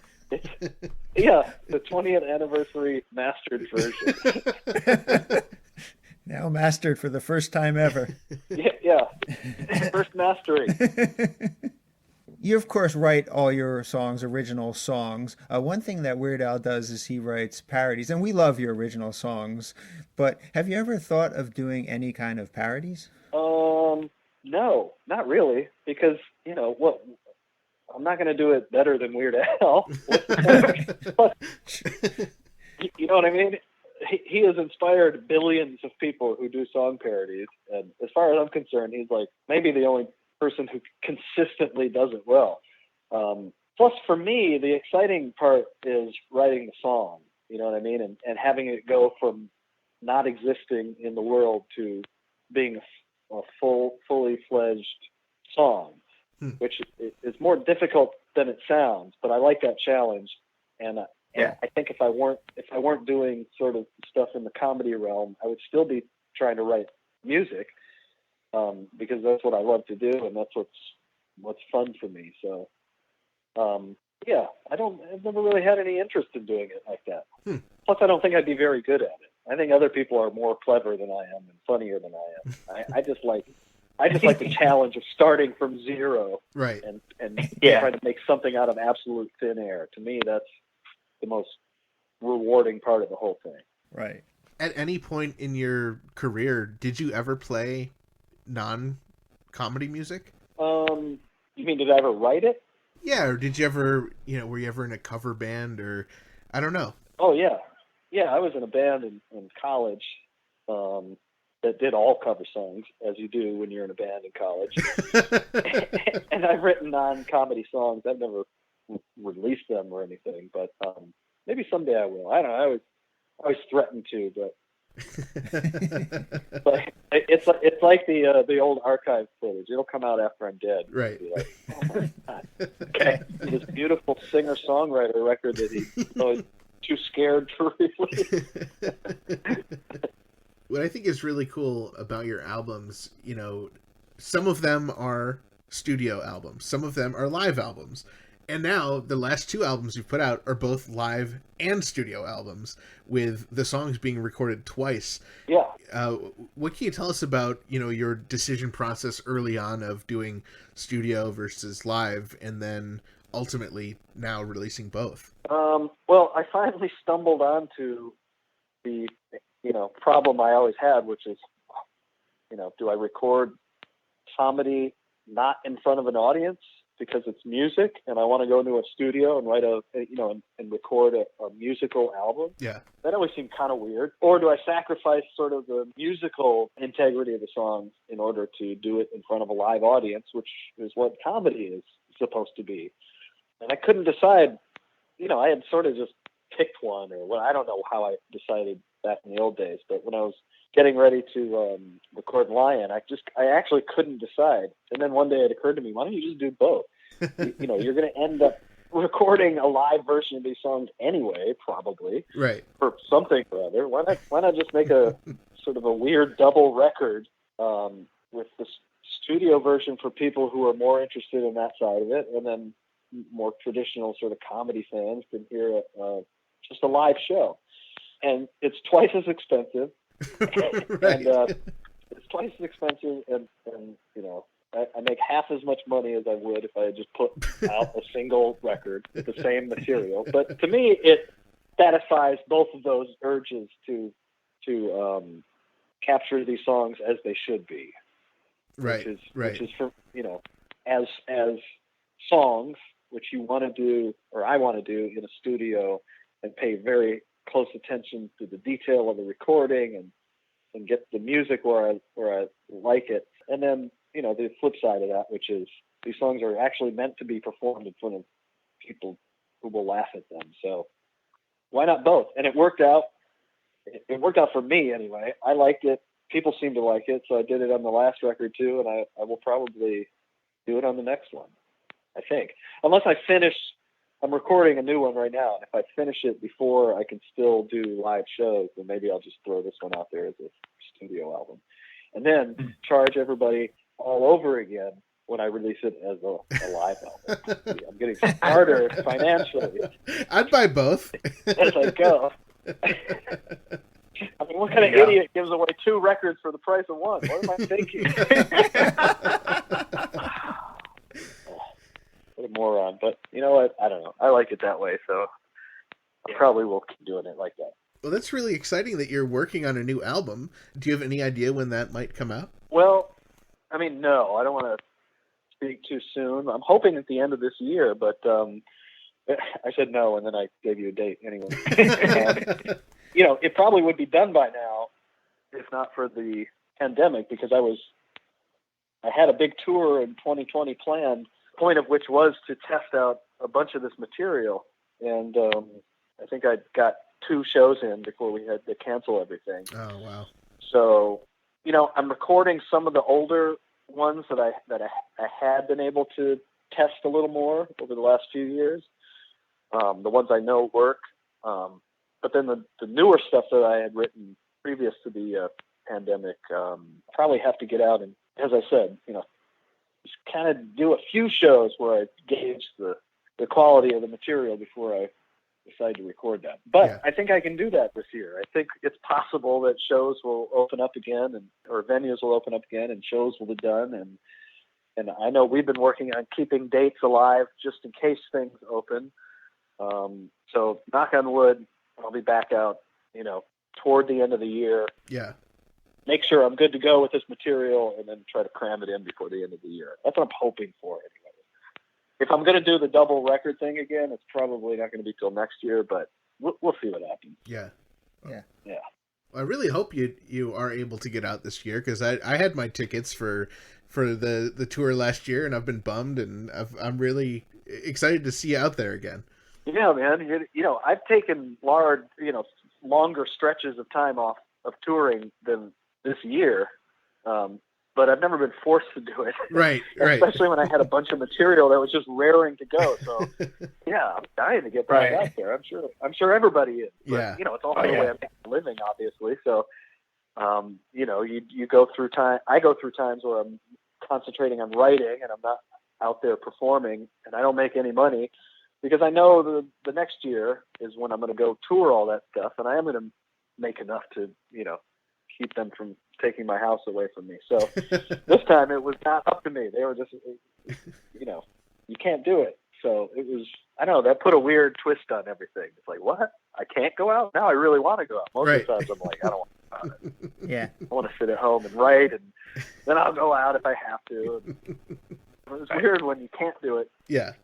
Yeah, the 20th anniversary mastered version. Now mastered for the first time ever. Yeah. First mastering. You, of course, write all your songs, original songs. One thing that Weird Al does is he writes parodies, and we love your original songs. But have you ever thought of doing any kind of parodies? No, not really, because, you know, I'm not going to do it better than Weird Al. You know what I mean? He has inspired billions of people who do song parodies, and as far as I'm concerned, he's like maybe the only person who consistently does it well. Plus, for me, the exciting part is writing the song, you know what I mean, and having it go from not existing in the world to being a fully fledged song, which is more difficult than it sounds, but I like that challenge. And I think if I weren't doing sort of stuff in the comedy realm, I would still be trying to write music, because that's what I love to do, and that's what's fun for me. So, I've never really had any interest in doing it like that. Plus, I don't think I'd be very good at it. I think other people are more clever than I am and funnier than I am. I just like the challenge of starting from zero, right, and trying to make something out of absolute thin air. To me, that's the most rewarding part of the whole thing. Right. At any point in your career, did you ever play non-comedy music? You mean, did I ever write it? Yeah, or did you ever, you know, were you ever in a cover band, or I don't know? Oh, yeah. Yeah, I was in a band in college that did all cover songs, as you do when you're in a band in college. And I've written non-comedy songs. I've never released them or anything, but maybe someday I will. I don't know. I always threaten to, but but it's like the old archive footage. It'll come out after I'm dead. Right. Be like, oh my God. Okay. This beautiful singer-songwriter record that he's always too scared to release. What I think is really cool about your albums, you know, some of them are studio albums, some of them are live albums. And now the last two albums you've put out are both live and studio albums, with the songs being recorded twice. Yeah. What can you tell us about, you know, your decision process early on of doing studio versus live, and then ultimately now releasing both? Well, I finally stumbled onto the, you know, problem I always had, which is, you know, do I record comedy not in front of an audience because it's music, and I want to go into a studio and write and record a musical album? Yeah. That always seemed kind of weird. Or do I sacrifice sort of the musical integrity of the songs in order to do it in front of a live audience, which is what comedy is supposed to be? And I couldn't decide. You know, I had sort of just picked one or what. I don't know how I decided back in the old days, but when I was getting ready to record Lion, I actually couldn't decide. And then one day it occurred to me, why don't you just do both? You're going to end up recording a live version of these songs anyway, probably, right, for something or other. Why not just make a sort of a weird double record with the studio version for people who are more interested in that side of it, and then more traditional sort of comedy fans can hear just a live show. And it's twice as expensive. right. And it's twice as expensive, and I make half as much money as I would if I had just put out a single record with the same material. But to me, it satisfies both of those urges to capture these songs as they should be. Right, which is for as songs which you want to do, or I want to do in a studio, and pay very close attention to the detail of the recording and get the music where I like it. And then the flip side of that, which is these songs are actually meant to be performed in front of people who will laugh at them. So why not both? And it worked out. It worked out for me anyway. I liked it. People seem to like it, so I did it on the last record too, and I will probably do it on the next one, I think. Unless I finish, I'm recording a new one right now, and if I finish it before I can still do live shows, then maybe I'll just throw this one out there as a studio album. And then charge everybody all over again when I release it as a live album. I'm getting smarter financially. I'd buy both. As I go. I mean, what kind of idiot gives away 2 records for the price of one? What am I thinking? What a moron. But you know what? I don't know. I like it that way, so I probably will keep doing it like that. Well, that's really exciting that you're working on a new album. Do you have any idea when that might come out? Well, I mean, no. I don't want to speak too soon. I'm hoping at the end of this year, but I said no, and then I gave you a date anyway. And, it probably would be done by now if not for the pandemic, because I had a big tour in 2020 planned, the point of which was to test out a bunch of this material. And I think I got 2 shows in before we had to cancel everything. Oh, wow. So, I'm recording some of the older ones that I had been able to test a little more over the last few years. The ones I know work. But then the newer stuff that I had written previous to the pandemic, probably have to get out and, as I said, just kind of do a few shows where I gauge the quality of the material before I decide to record that. But yeah. I think I can do that this year. I think it's possible that shows will open up again, or venues will open up again, and shows will be done. And I know we've been working on keeping dates alive just in case things open. So knock on wood, I'll be back out, toward the end of the year. Yeah. Make sure I'm good to go with this material, and then try to cram it in before the end of the year. That's what I'm hoping for anyway. If I'm going to do the double record thing again, it's probably not going to be till next year, but we'll see what happens. Yeah. Yeah. Yeah. I really hope you are able to get out this year, because I had my tickets for the tour last year, and I've been bummed, and I'm really excited to see you out there again. Yeah, man. I've taken longer stretches of time off of touring than this year, but I've never been forced to do it. Right. Especially when I had a bunch of material that was just raring to go. So, yeah, I'm dying to get back out there. I'm sure everybody is. But, yeah. It's also the way I'm living, obviously. So, you go through time. I go through times where I'm concentrating on writing and I'm not out there performing, and I don't make any money, because I know the next year is when I'm going to go tour all that stuff, and I am going to make enough to, keep them from taking my house away from me. So this time it was not up to me. They were just, you can't do it. So it was, I don't know, that put a weird twist on everything. It's like, what? I can't go out? Now I really want to go out. Most of the times I'm like, I don't want to go out. Yeah. I want to sit at home and write, and then I'll go out if I have to. And it was weird when you can't do it. Yeah.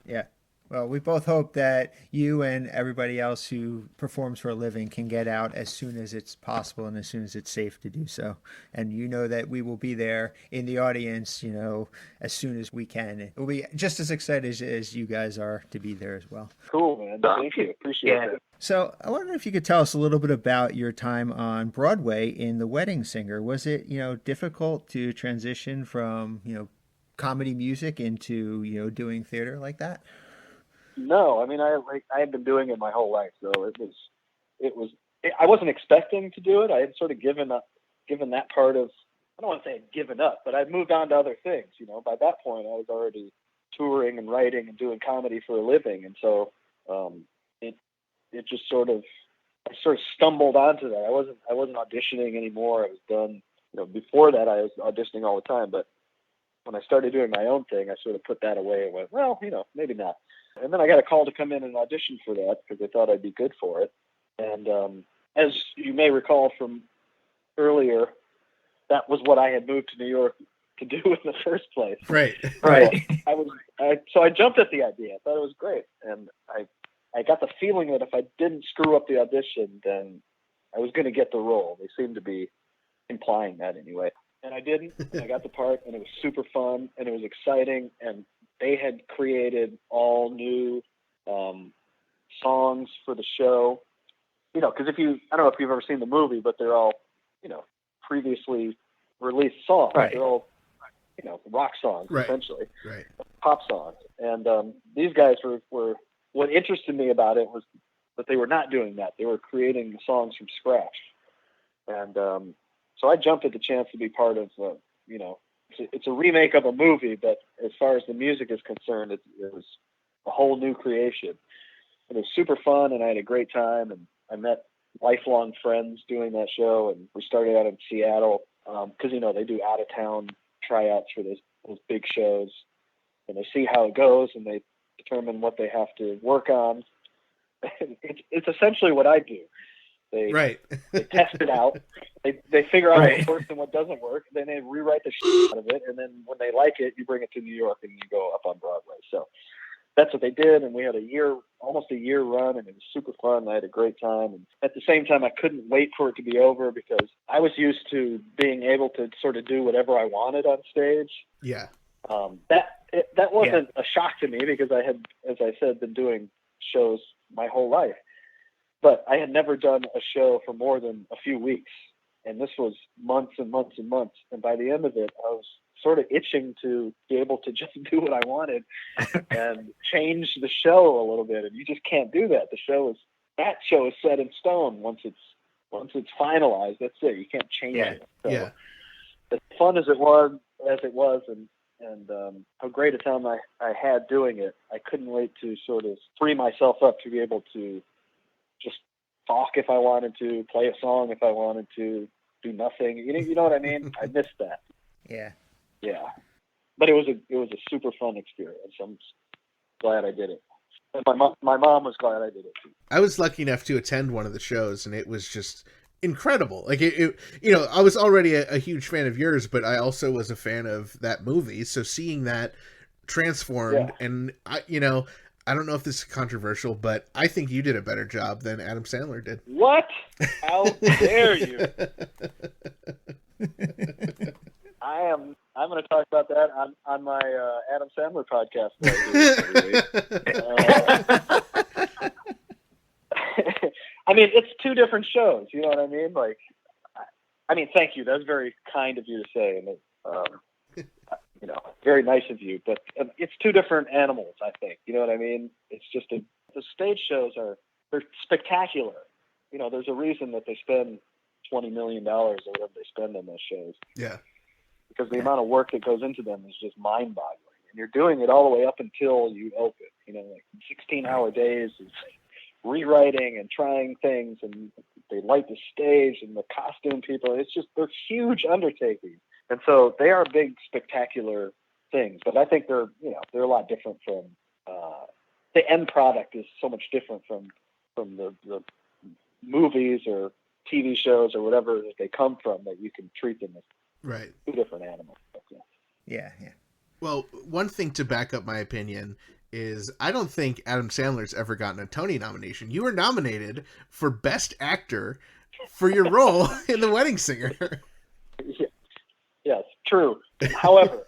Yeah. Well, we both hope that you and everybody else who performs for a living can get out as soon as it's possible and as soon as it's safe to do so. And you know that we will be there in the audience, as soon as we can. We'll be just as excited as you guys are to be there as well. Cool, man. Thank you. Appreciate it. So I wonder if you could tell us a little bit about your time on Broadway in The Wedding Singer. Was it, difficult to transition from, comedy music into, doing theater like that? No, I mean, I had been doing it my whole life, so I wasn't expecting to do it. I had sort of given that part of, I don't want to say I'd given up, but I'd moved on to other things. By that point, I was already touring and writing and doing comedy for a living, and so it just I sort of stumbled onto that. I wasn't auditioning anymore. I was done. Before that, I was auditioning all the time, but when I started doing my own thing, I sort of put that away and went, well, maybe not. And then I got a call to come in and audition for that because they thought I'd be good for it. And as you may recall from earlier, that was what I had moved to New York to do in the first place. Right. So I jumped at the idea. I thought it was great. And I got the feeling that if I didn't screw up the audition, then I was going to get the role. They seemed to be implying that anyway. And I didn't. And I got the part, and it was super fun, and it was exciting, and they had created all new songs for the show. Because I don't know if you've ever seen the movie, but they're all, previously released songs. Right. They're all, rock songs, right. essentially. Right. Pop songs. And these guys were, what interested me about it was that they were not doing that. They were creating songs from scratch. And so I jumped at the chance to be part of, it's a remake of a movie, but as far as the music is concerned, it was a whole new creation. It was super fun, and I had a great time, and I met lifelong friends doing that show, and we started out in Seattle because, they do out-of-town tryouts for those big shows, and they see how it goes, and they determine what they have to work on. It's essentially what I do. They test it out. They figure out what works and what doesn't work. Then they rewrite the shit out of it. And then when they like it, you bring it to New York and you go up on Broadway. So that's what they did. And we had almost a year run, and it was super fun. I had a great time. And at the same time, I couldn't wait for it to be over because I was used to being able to sort of do whatever I wanted on stage. Yeah. That wasn't a shock to me because I had, as I said, been doing shows my whole life. But I had never done a show for more than a few weeks. And this was months and months and months. And by the end of it, I was sort of itching to be able to just do what I wanted and change the show a little bit. And you just can't do that. That show is set in stone. Once it's finalized, that's it. You can't change it. So as fun as it was, and how great a time I had doing it, I couldn't wait to sort of free myself up to be able to just talk if I wanted to, play a song if I wanted to, do nothing. You know what I mean? I missed that. Yeah. Yeah. But it was a super fun experience. I'm glad I did it. And my mom was glad I did it too. I was lucky enough to attend one of the shows, and it was just incredible. Like I was already a huge fan of yours, but I also was a fan of that movie. So seeing that transformed, and I don't know if this is controversial, but I think you did a better job than Adam Sandler did. What? How dare you? I'm going to talk about that on my Adam Sandler podcast every week. I mean, it's two different shows. You know what I mean? Like, I mean, thank you. That's very kind of you to say, and very nice of you. But it's two different animals, I think. You know what I mean? It's just the stage shows they're spectacular. There's a reason that they spend $20 million or whatever they spend on those shows. Yeah. Because the amount of work that goes into them is just mind-boggling. And you're doing it all the way up until you open. 16-hour days of rewriting and trying things, and they light the stage and the costume people. They're huge undertakings. And so they are big, spectacular things. But I think they're a lot different from the end product is so much different from the movies or TV shows or whatever that they come from, that you can treat them as two different animals. Yeah. Well, one thing to back up my opinion is I don't think Adam Sandler's ever gotten a Tony nomination. You were nominated for Best Actor for your role in The Wedding Singer. Yes, true. However,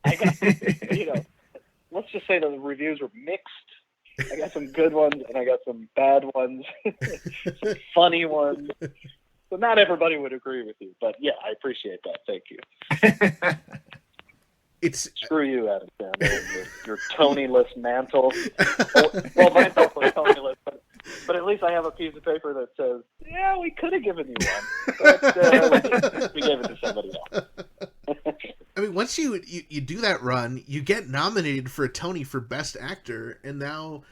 I got, let's just say that the reviews were mixed. I got some good ones and I got some bad ones, some funny ones. So not everybody would agree with you, but yeah, I appreciate that. Thank you. Screw you, Adam Sandler. Your Tony-less mantle. Well, my mantle was Tony-less, but at least I have a piece of paper that says, "Yeah, we could have given you one, but we gave it to somebody else." I mean, once you do that run, you get nominated for a Tony for Best Actor, and now,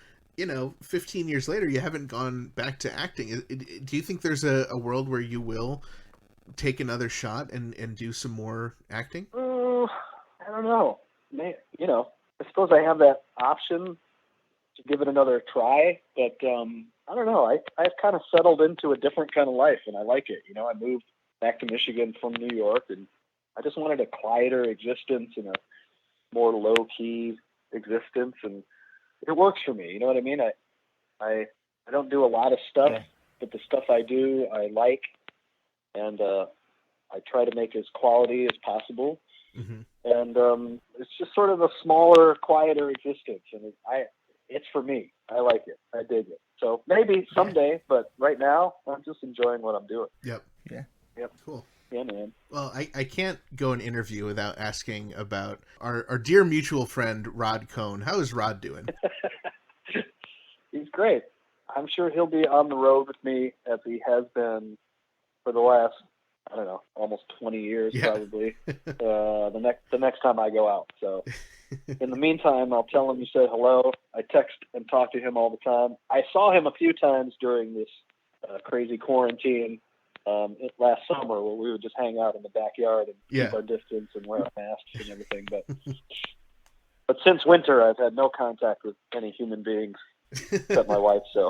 15 years later, you haven't gone back to acting. Do you think there's a world where you will take another shot and do some more acting? I don't know. I suppose I have that option to give it another try, but I don't know. I've kind of settled into a different kind of life, and I like it. I moved back to Michigan from New York, and I just wanted a quieter existence and a more low-key existence, and it works for me. You know what I mean? I don't do a lot of stuff, but the stuff I do, I like, and I try to make as quality as possible. Mm-hmm. And it's just sort of a smaller, quieter existence, and it's for me. I like it. I dig it. So maybe someday, but right now, I'm just enjoying what I'm doing. Yep. Yeah. Yep. Cool. Yeah, man. Well, I can't go an interview without asking about our dear mutual friend, Rod Cohn. How is Rod doing? He's great. I'm sure he'll be on the road with me as he has been for the last, I don't know, almost 20 years, probably, the next time I go out. So in the meantime, I'll tell him you said hello. I text and talk to him all the time. I saw him a few times during this crazy quarantine last summer, where we would just hang out in the backyard and keep our distance and wear our masks and everything. But since winter, I've had no contact with any human beings except my wife. So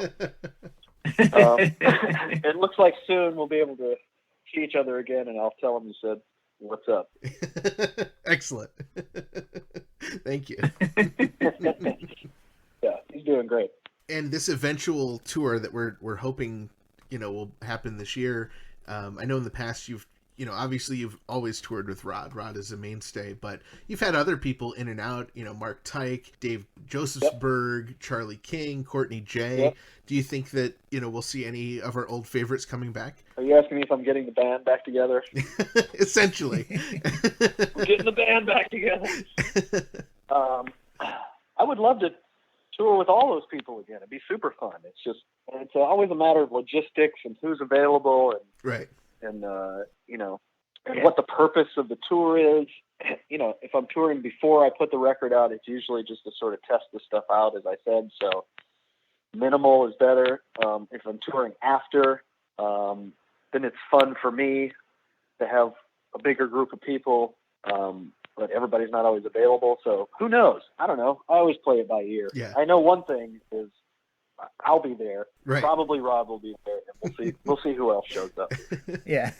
it looks like soon we'll be able to see each other again, and I'll tell him you said, "What's up?" Excellent. Thank you. Yeah, he's doing great. And this eventual tour that we're hoping, will happen this year. I know in the past obviously you've always toured with Rod. Rod is a mainstay, but you've had other people in and out, Mark Tyke, Dave Josephsberg, Charlie King, Courtney J. Yep. Do you think that, we'll see any of our old favorites coming back? Are you asking me if I'm getting the band back together? Essentially. We're getting the band back together. I would love to tour with all those people again. It'd be super fun. It's always a matter of logistics and who's available and what the purpose of the tour is. If I'm touring before I put the record out, it's usually just to sort of test the stuff out, as I said. So minimal is better. If I'm touring after, then it's fun for me to have a bigger group of people, but everybody's not always available. So who knows? I don't know. I always play it by ear. Yeah. I know one thing is I'll be there. Right. Probably Rob will be there, and we'll see who else shows up. Yeah.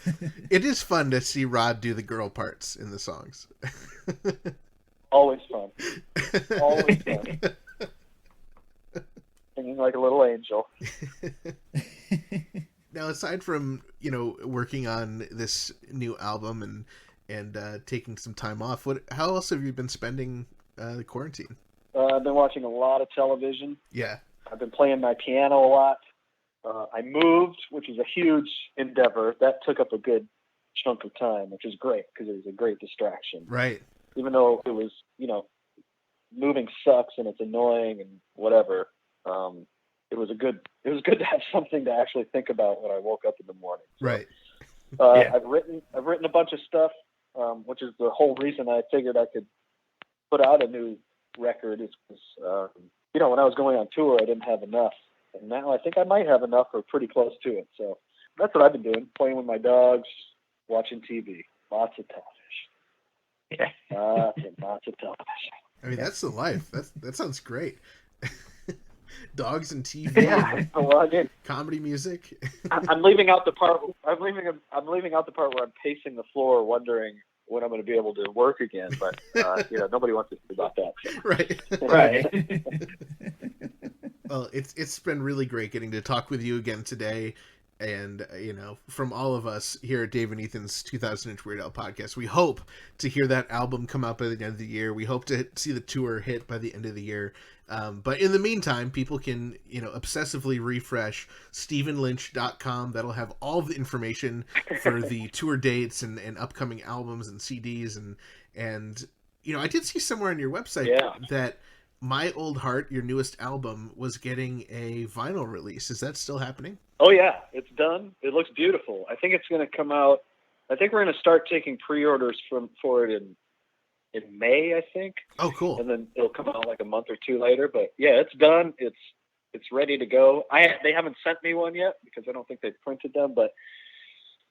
It is fun to see Rod do the girl parts in the songs. Always fun. Always fun. Singing like a little angel. Now, aside from, working on this new album and taking some time off, how else have you been spending the quarantine? I've been watching a lot of television. Yeah. I've been playing my piano a lot. I moved, which is a huge endeavor. That took up a good chunk of time, which is great because it was a great distraction. Right. Even though it was, moving sucks and it's annoying and whatever. It was good to have something to actually think about when I woke up in the morning. So, right. I've written a bunch of stuff, which is the whole reason I figured I could put out a new record is because, when I was going on tour, I didn't have enough. And now I think I might have enough or pretty close to it. So that's what I've been doing, playing with my dogs, watching TV, lots of television. Yeah. Lots of television. I mean, that's the life. That sounds great. Dogs and TV, Yeah, comedy music. I'm leaving out the part. I'm leaving out the part where I'm pacing the floor, wondering when I'm going to be able to work again. But nobody wants to hear about that. Right. Right. Well, it's been really great getting to talk with you again today. And, from all of us here at Dave and Ethan's 2000 Inch Weird Al podcast, we hope to hear that album come out by the end of the year. We hope to see the tour hit by the end of the year. But in the meantime, people can, obsessively refresh StephenLynch.com. That'll have all of the information for the tour dates and upcoming albums and CDs. And I did see somewhere on your website that My Old Heart, your newest album, was getting a vinyl release. Is that still happening? Oh yeah, it's done. It looks beautiful. I think it's going to come out. I think we're going to start taking pre-orders for it in May, I think. Oh, cool. And then it'll come out like a month or two later. But yeah, it's done. It's ready to go. They haven't sent me one yet because I don't think they've printed them. But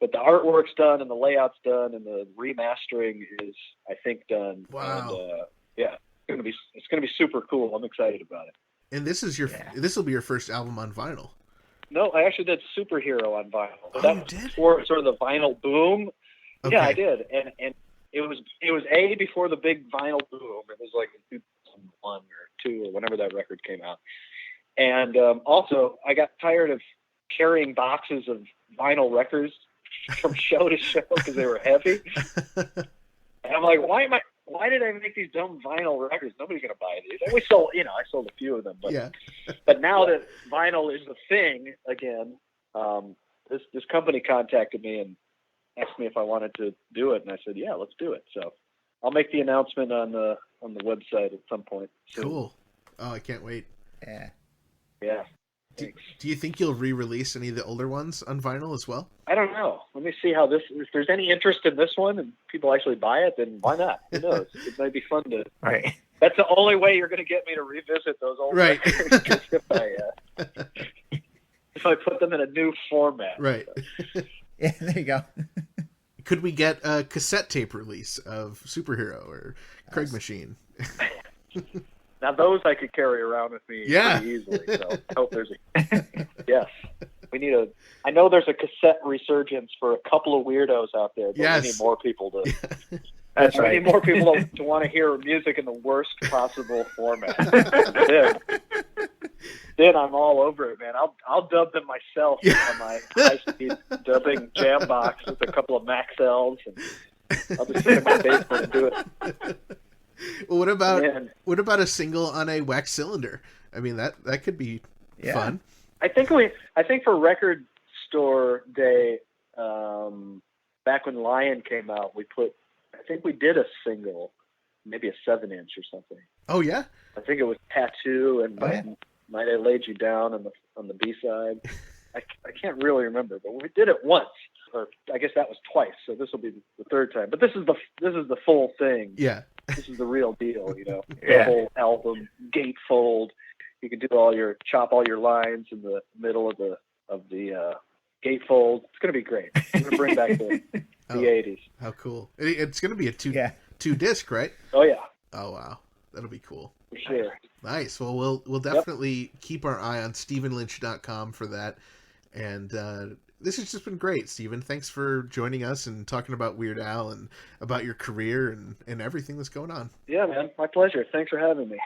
the artwork's done and the layout's done and the remastering is, I think, done. Wow. And, yeah, it's gonna be super cool. I'm excited about it. And this will be your first album on vinyl. No, I actually did Superhero on vinyl. Oh, that you was did? before sort of the vinyl boom. Okay. Yeah, I did, and it was before the big vinyl boom. It was like in 2001 or 2 or whenever that record came out. And also, I got tired of carrying boxes of vinyl records from show to show because they were heavy. And I'm like, why did I make these dumb vinyl records? Nobody's gonna buy these. And we sold, I sold a few of them, but but now that vinyl is the thing again, this company contacted me and asked me if I wanted to do it, and I said, yeah, let's do it. So I'll make the announcement on the website at some point soon. Cool. Oh, I can't wait. Yeah. Do you think you'll re-release any of the older ones on vinyl as well? I don't know. Let me see how if there's any interest in this one and people actually buy it, then why not? Who knows? It might be fun to. Right. That's the only way you're going to get me to revisit those old records. 'Cause if I put them in a new format. Right. Yeah, there you go. Could we get a cassette tape release of Superhero or Craig Machine? Now those I could carry around with me pretty easily. So I hope there's yes. We need I know there's a cassette resurgence for a couple of weirdos out there, but we need more people to. That's we right. need more people to want to hear music in the worst possible format. Then I'm all over it, man. I'll dub them myself on my high-speed dubbing jam box with a couple of Maxells, and I'll just sit in my basement and do it. Well, what about a single on a wax cylinder? I mean, that could be fun. I think for Record Store Day, back when Lion came out, I think we did a single, maybe a 7-inch or something. Oh yeah. I think it was Tattoo and Might I Laid You Down on the B-side. I can't really remember, but we did it once, or I guess that was twice. So this will be the third time. But this is the full thing. Yeah. This is the real deal, The whole album, gatefold. You can chop all your lines in the middle of the gatefold. It's gonna be great. We're gonna bring back the 80s. How cool! It's gonna be a two disc, right? Oh yeah. Oh wow, that'll be cool. For sure. Nice. Well, we'll definitely keep our eye on StephenLynch.com for that. And this has just been great, Stephen. Thanks for joining us and talking about Weird Al and about your career and everything that's going on. Yeah, man. My pleasure. Thanks for having me.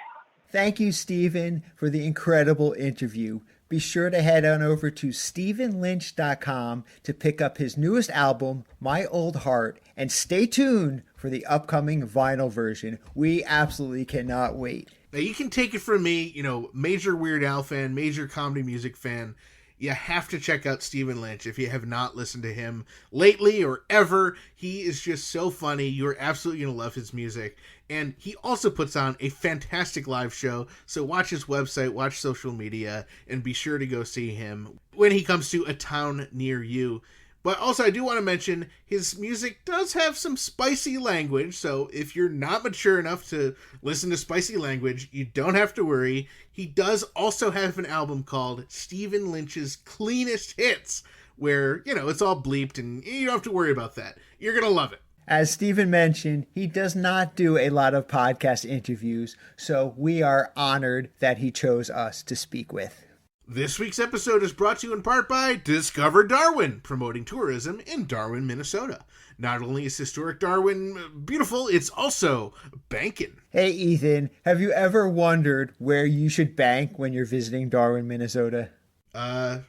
Thank you, Stephen, for the incredible interview. Be sure to head on over to StephenLynch.com to pick up his newest album, My Old Heart, and stay tuned for the upcoming vinyl version. We absolutely cannot wait. Now, you can take it from me, major Weird Al fan, major comedy music fan. You have to check out Stephen Lynch if you have not listened to him lately or ever. He is just so funny. You're absolutely going to love his music. And he also puts on a fantastic live show. So watch his website, watch social media, and be sure to go see him when he comes to a town near you. But also, I do want to mention his music does have some spicy language, so if you're not mature enough to listen to spicy language, you don't have to worry. He does also have an album called Stephen Lynch's Cleanest Hits, where, it's all bleeped, and you don't have to worry about that. You're going to love it. As Stephen mentioned, he does not do a lot of podcast interviews, so we are honored that he chose us to speak with. This week's episode is brought to you in part by Discover Darwin, promoting tourism in Darwin, Minnesota. Not only is historic Darwin beautiful, it's also banking. Hey, Ethan, have you ever wondered where you should bank when you're visiting Darwin, Minnesota? Well,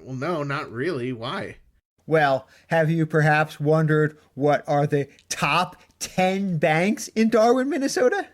no, not really. Why? Well, have you perhaps wondered what are the top 10 banks in Darwin, Minnesota?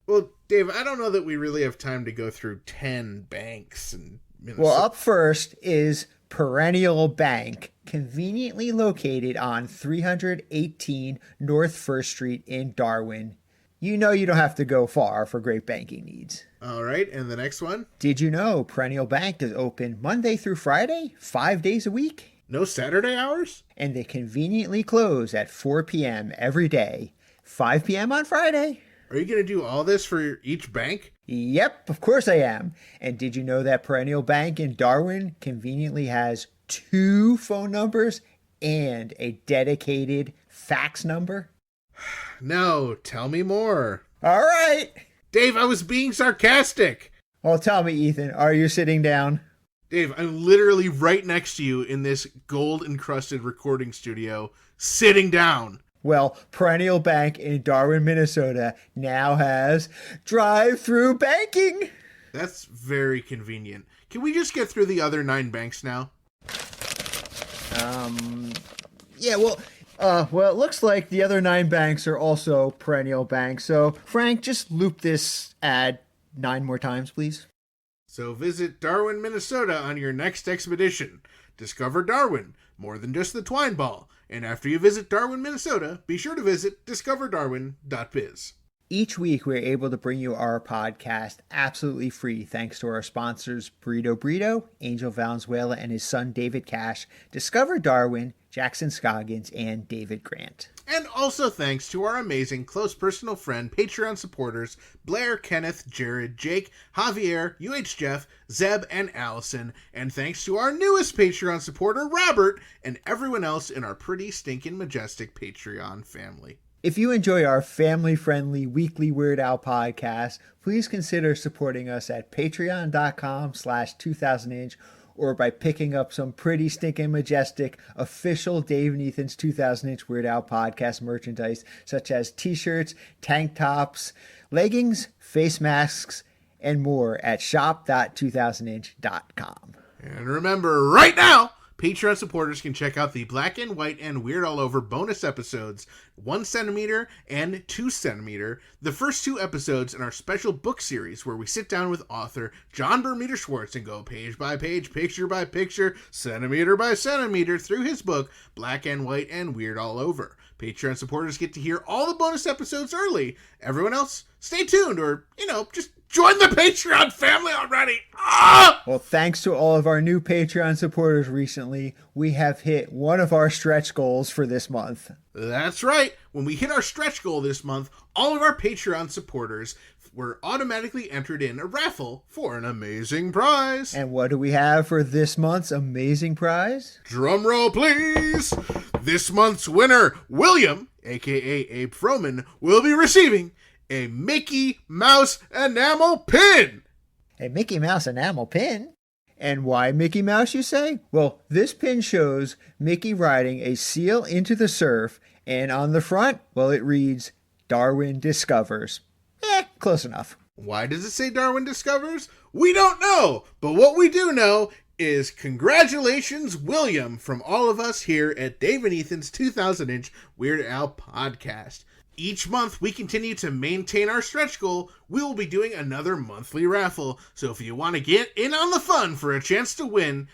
Well, Dave, I don't know that we really have time to go through 10 banks in Minnesota. Well, up first is Perennial Bank, conveniently located on 318 North First Street in Darwin. You know you don't have to go far for great banking needs. All right, and the next one? Did you know Perennial Bank is open Monday through Friday, 5 days a week? No Saturday hours? And they conveniently close at 4 p.m. every day, 5 p.m. on Friday. Are you going to do all this for each bank? Yep, of course I am. And did you know that Perennial Bank in Darwin conveniently has 2 phone numbers and a dedicated fax number? No, tell me more. All right. Dave, I was being sarcastic. Well, tell me, Ethan, are you sitting down? Dave, I'm literally right next to you in this gold-encrusted recording studio, sitting down. Well, Perennial Bank in Darwin, Minnesota now has drive-through banking. That's very convenient. Can we just get through the other 9 banks now? Yeah, well, it looks like the other 9 banks are also Perennial Banks. So, Frank, just loop this ad 9 more times, please. So visit Darwin, Minnesota on your next expedition. Discover Darwin, more than just the twine ball. And after you visit Darwin, Minnesota, be sure to visit discoverdarwin.biz. Each week, we're able to bring you our podcast absolutely free thanks to our sponsors, Burrito, Angel Valenzuela and his son David Cash, Discover Darwin, Jackson Scoggins, and David Grant. And also thanks to our amazing close personal friend Patreon supporters Blair, Kenneth, Jared, Jake, Javier, UH Jeff, Zeb, and Allison. And thanks to our newest Patreon supporter Robert and everyone else in our pretty stinking majestic Patreon family. If you enjoy our family-friendly weekly Weird Al podcast, please consider supporting us at patreon.com/2000inch or by picking up some pretty stinking majestic official Dave and Ethan's 2000-inch Weird Al podcast merchandise, such as t-shirts, tank tops, leggings, face masks, and more at shop.2000inch.com. And remember, right now, Patreon supporters can check out the Black and White and Weird All Over bonus episodes, 1 centimeter and 2 centimeter, the first 2 episodes in our special book series where we sit down with author John Bermuda Schwartz and go page by page, picture by picture, centimeter by centimeter through his book, Black and White and Weird All Over. Patreon supporters get to hear all the bonus episodes early. Everyone else, stay tuned or, just join the Patreon family already. Ah! Well, thanks to all of our new Patreon supporters recently, we have hit one of our stretch goals for this month. That's right. When we hit our stretch goal this month, all of our Patreon supporters were automatically entered in a raffle for an amazing prize. And what do we have for this month's amazing prize? Drum roll, please. This month's winner, William, aka Abe Froman, will be receiving a Mickey Mouse enamel pin. A Mickey Mouse enamel pin? And why Mickey Mouse, you say? Well, this pin shows Mickey riding a seal into the surf, and on the front, well, it reads, Darwin Discovers. Close enough. Why does it say Darwin Discovers? We don't know, but what we do know is congratulations, William, from all of us here at Dave and Ethan's 2000-inch Weird Al podcast. Each month we continue to maintain our stretch goal. We will be doing another monthly raffle. So if you want to get in on the fun for a chance to win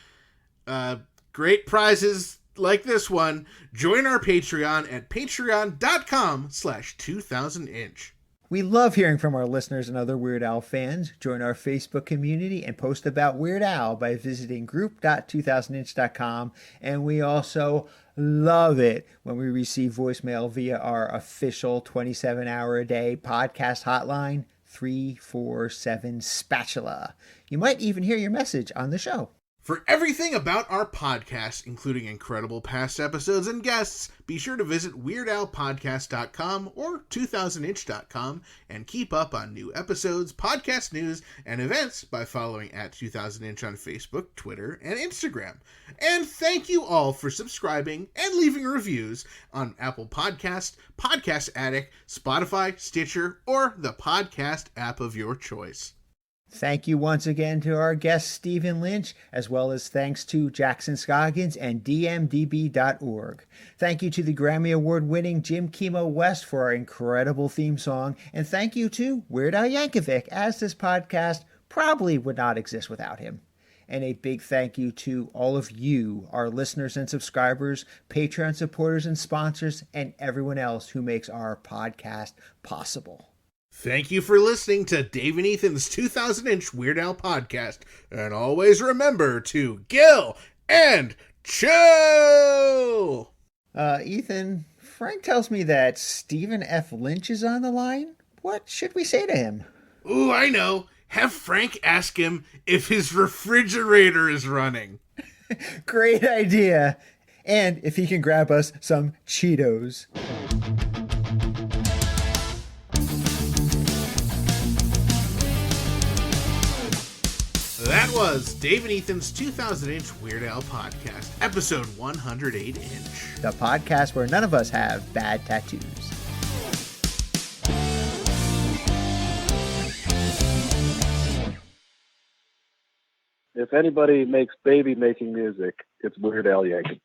great prizes like this one, join our Patreon at patreon.com/2000inch. We love hearing from our listeners and other Weird Al fans. Join our Facebook community and post about Weird Al by visiting group.2000inch.com. And we also love it when we receive voicemail via our official 27-hour-a-day podcast hotline, 347 Spatula. You might even hear your message on the show. For everything about our podcast, including incredible past episodes and guests, be sure to visit WeirdOwlPodcast.com or 2000inch.com and keep up on new episodes, podcast news, and events by following at 2000inch on Facebook, Twitter, and Instagram. And thank you all for subscribing and leaving reviews on Apple Podcast, Podcast Addict, Spotify, Stitcher, or the podcast app of your choice. Thank you once again to our guest, Stephen Lynch, as well as thanks to Jackson Scoggins and DMDB.org. Thank you to the Grammy Award-winning Jim Kimo West for our incredible theme song, and thank you to Weird Al Yankovic, as this podcast probably would not exist without him. And a big thank you to all of you, our listeners and subscribers, Patreon supporters and sponsors, and everyone else who makes our podcast possible. Thank you for listening to Dave and Ethan's 2000-inch Weird Al podcast. And always remember to gill and chill! Ethan, Frank tells me that Stephen F. Lynch is on the line. What should we say to him? Ooh, I know. Have Frank ask him if his refrigerator is running. Great idea. And if he can grab us some Cheetos. That was Dave and Ethan's 2000-inch Weird Al podcast, episode 108-inch. The podcast where none of us have bad tattoos. If anybody makes baby making music, it's Weird Al Yankovic.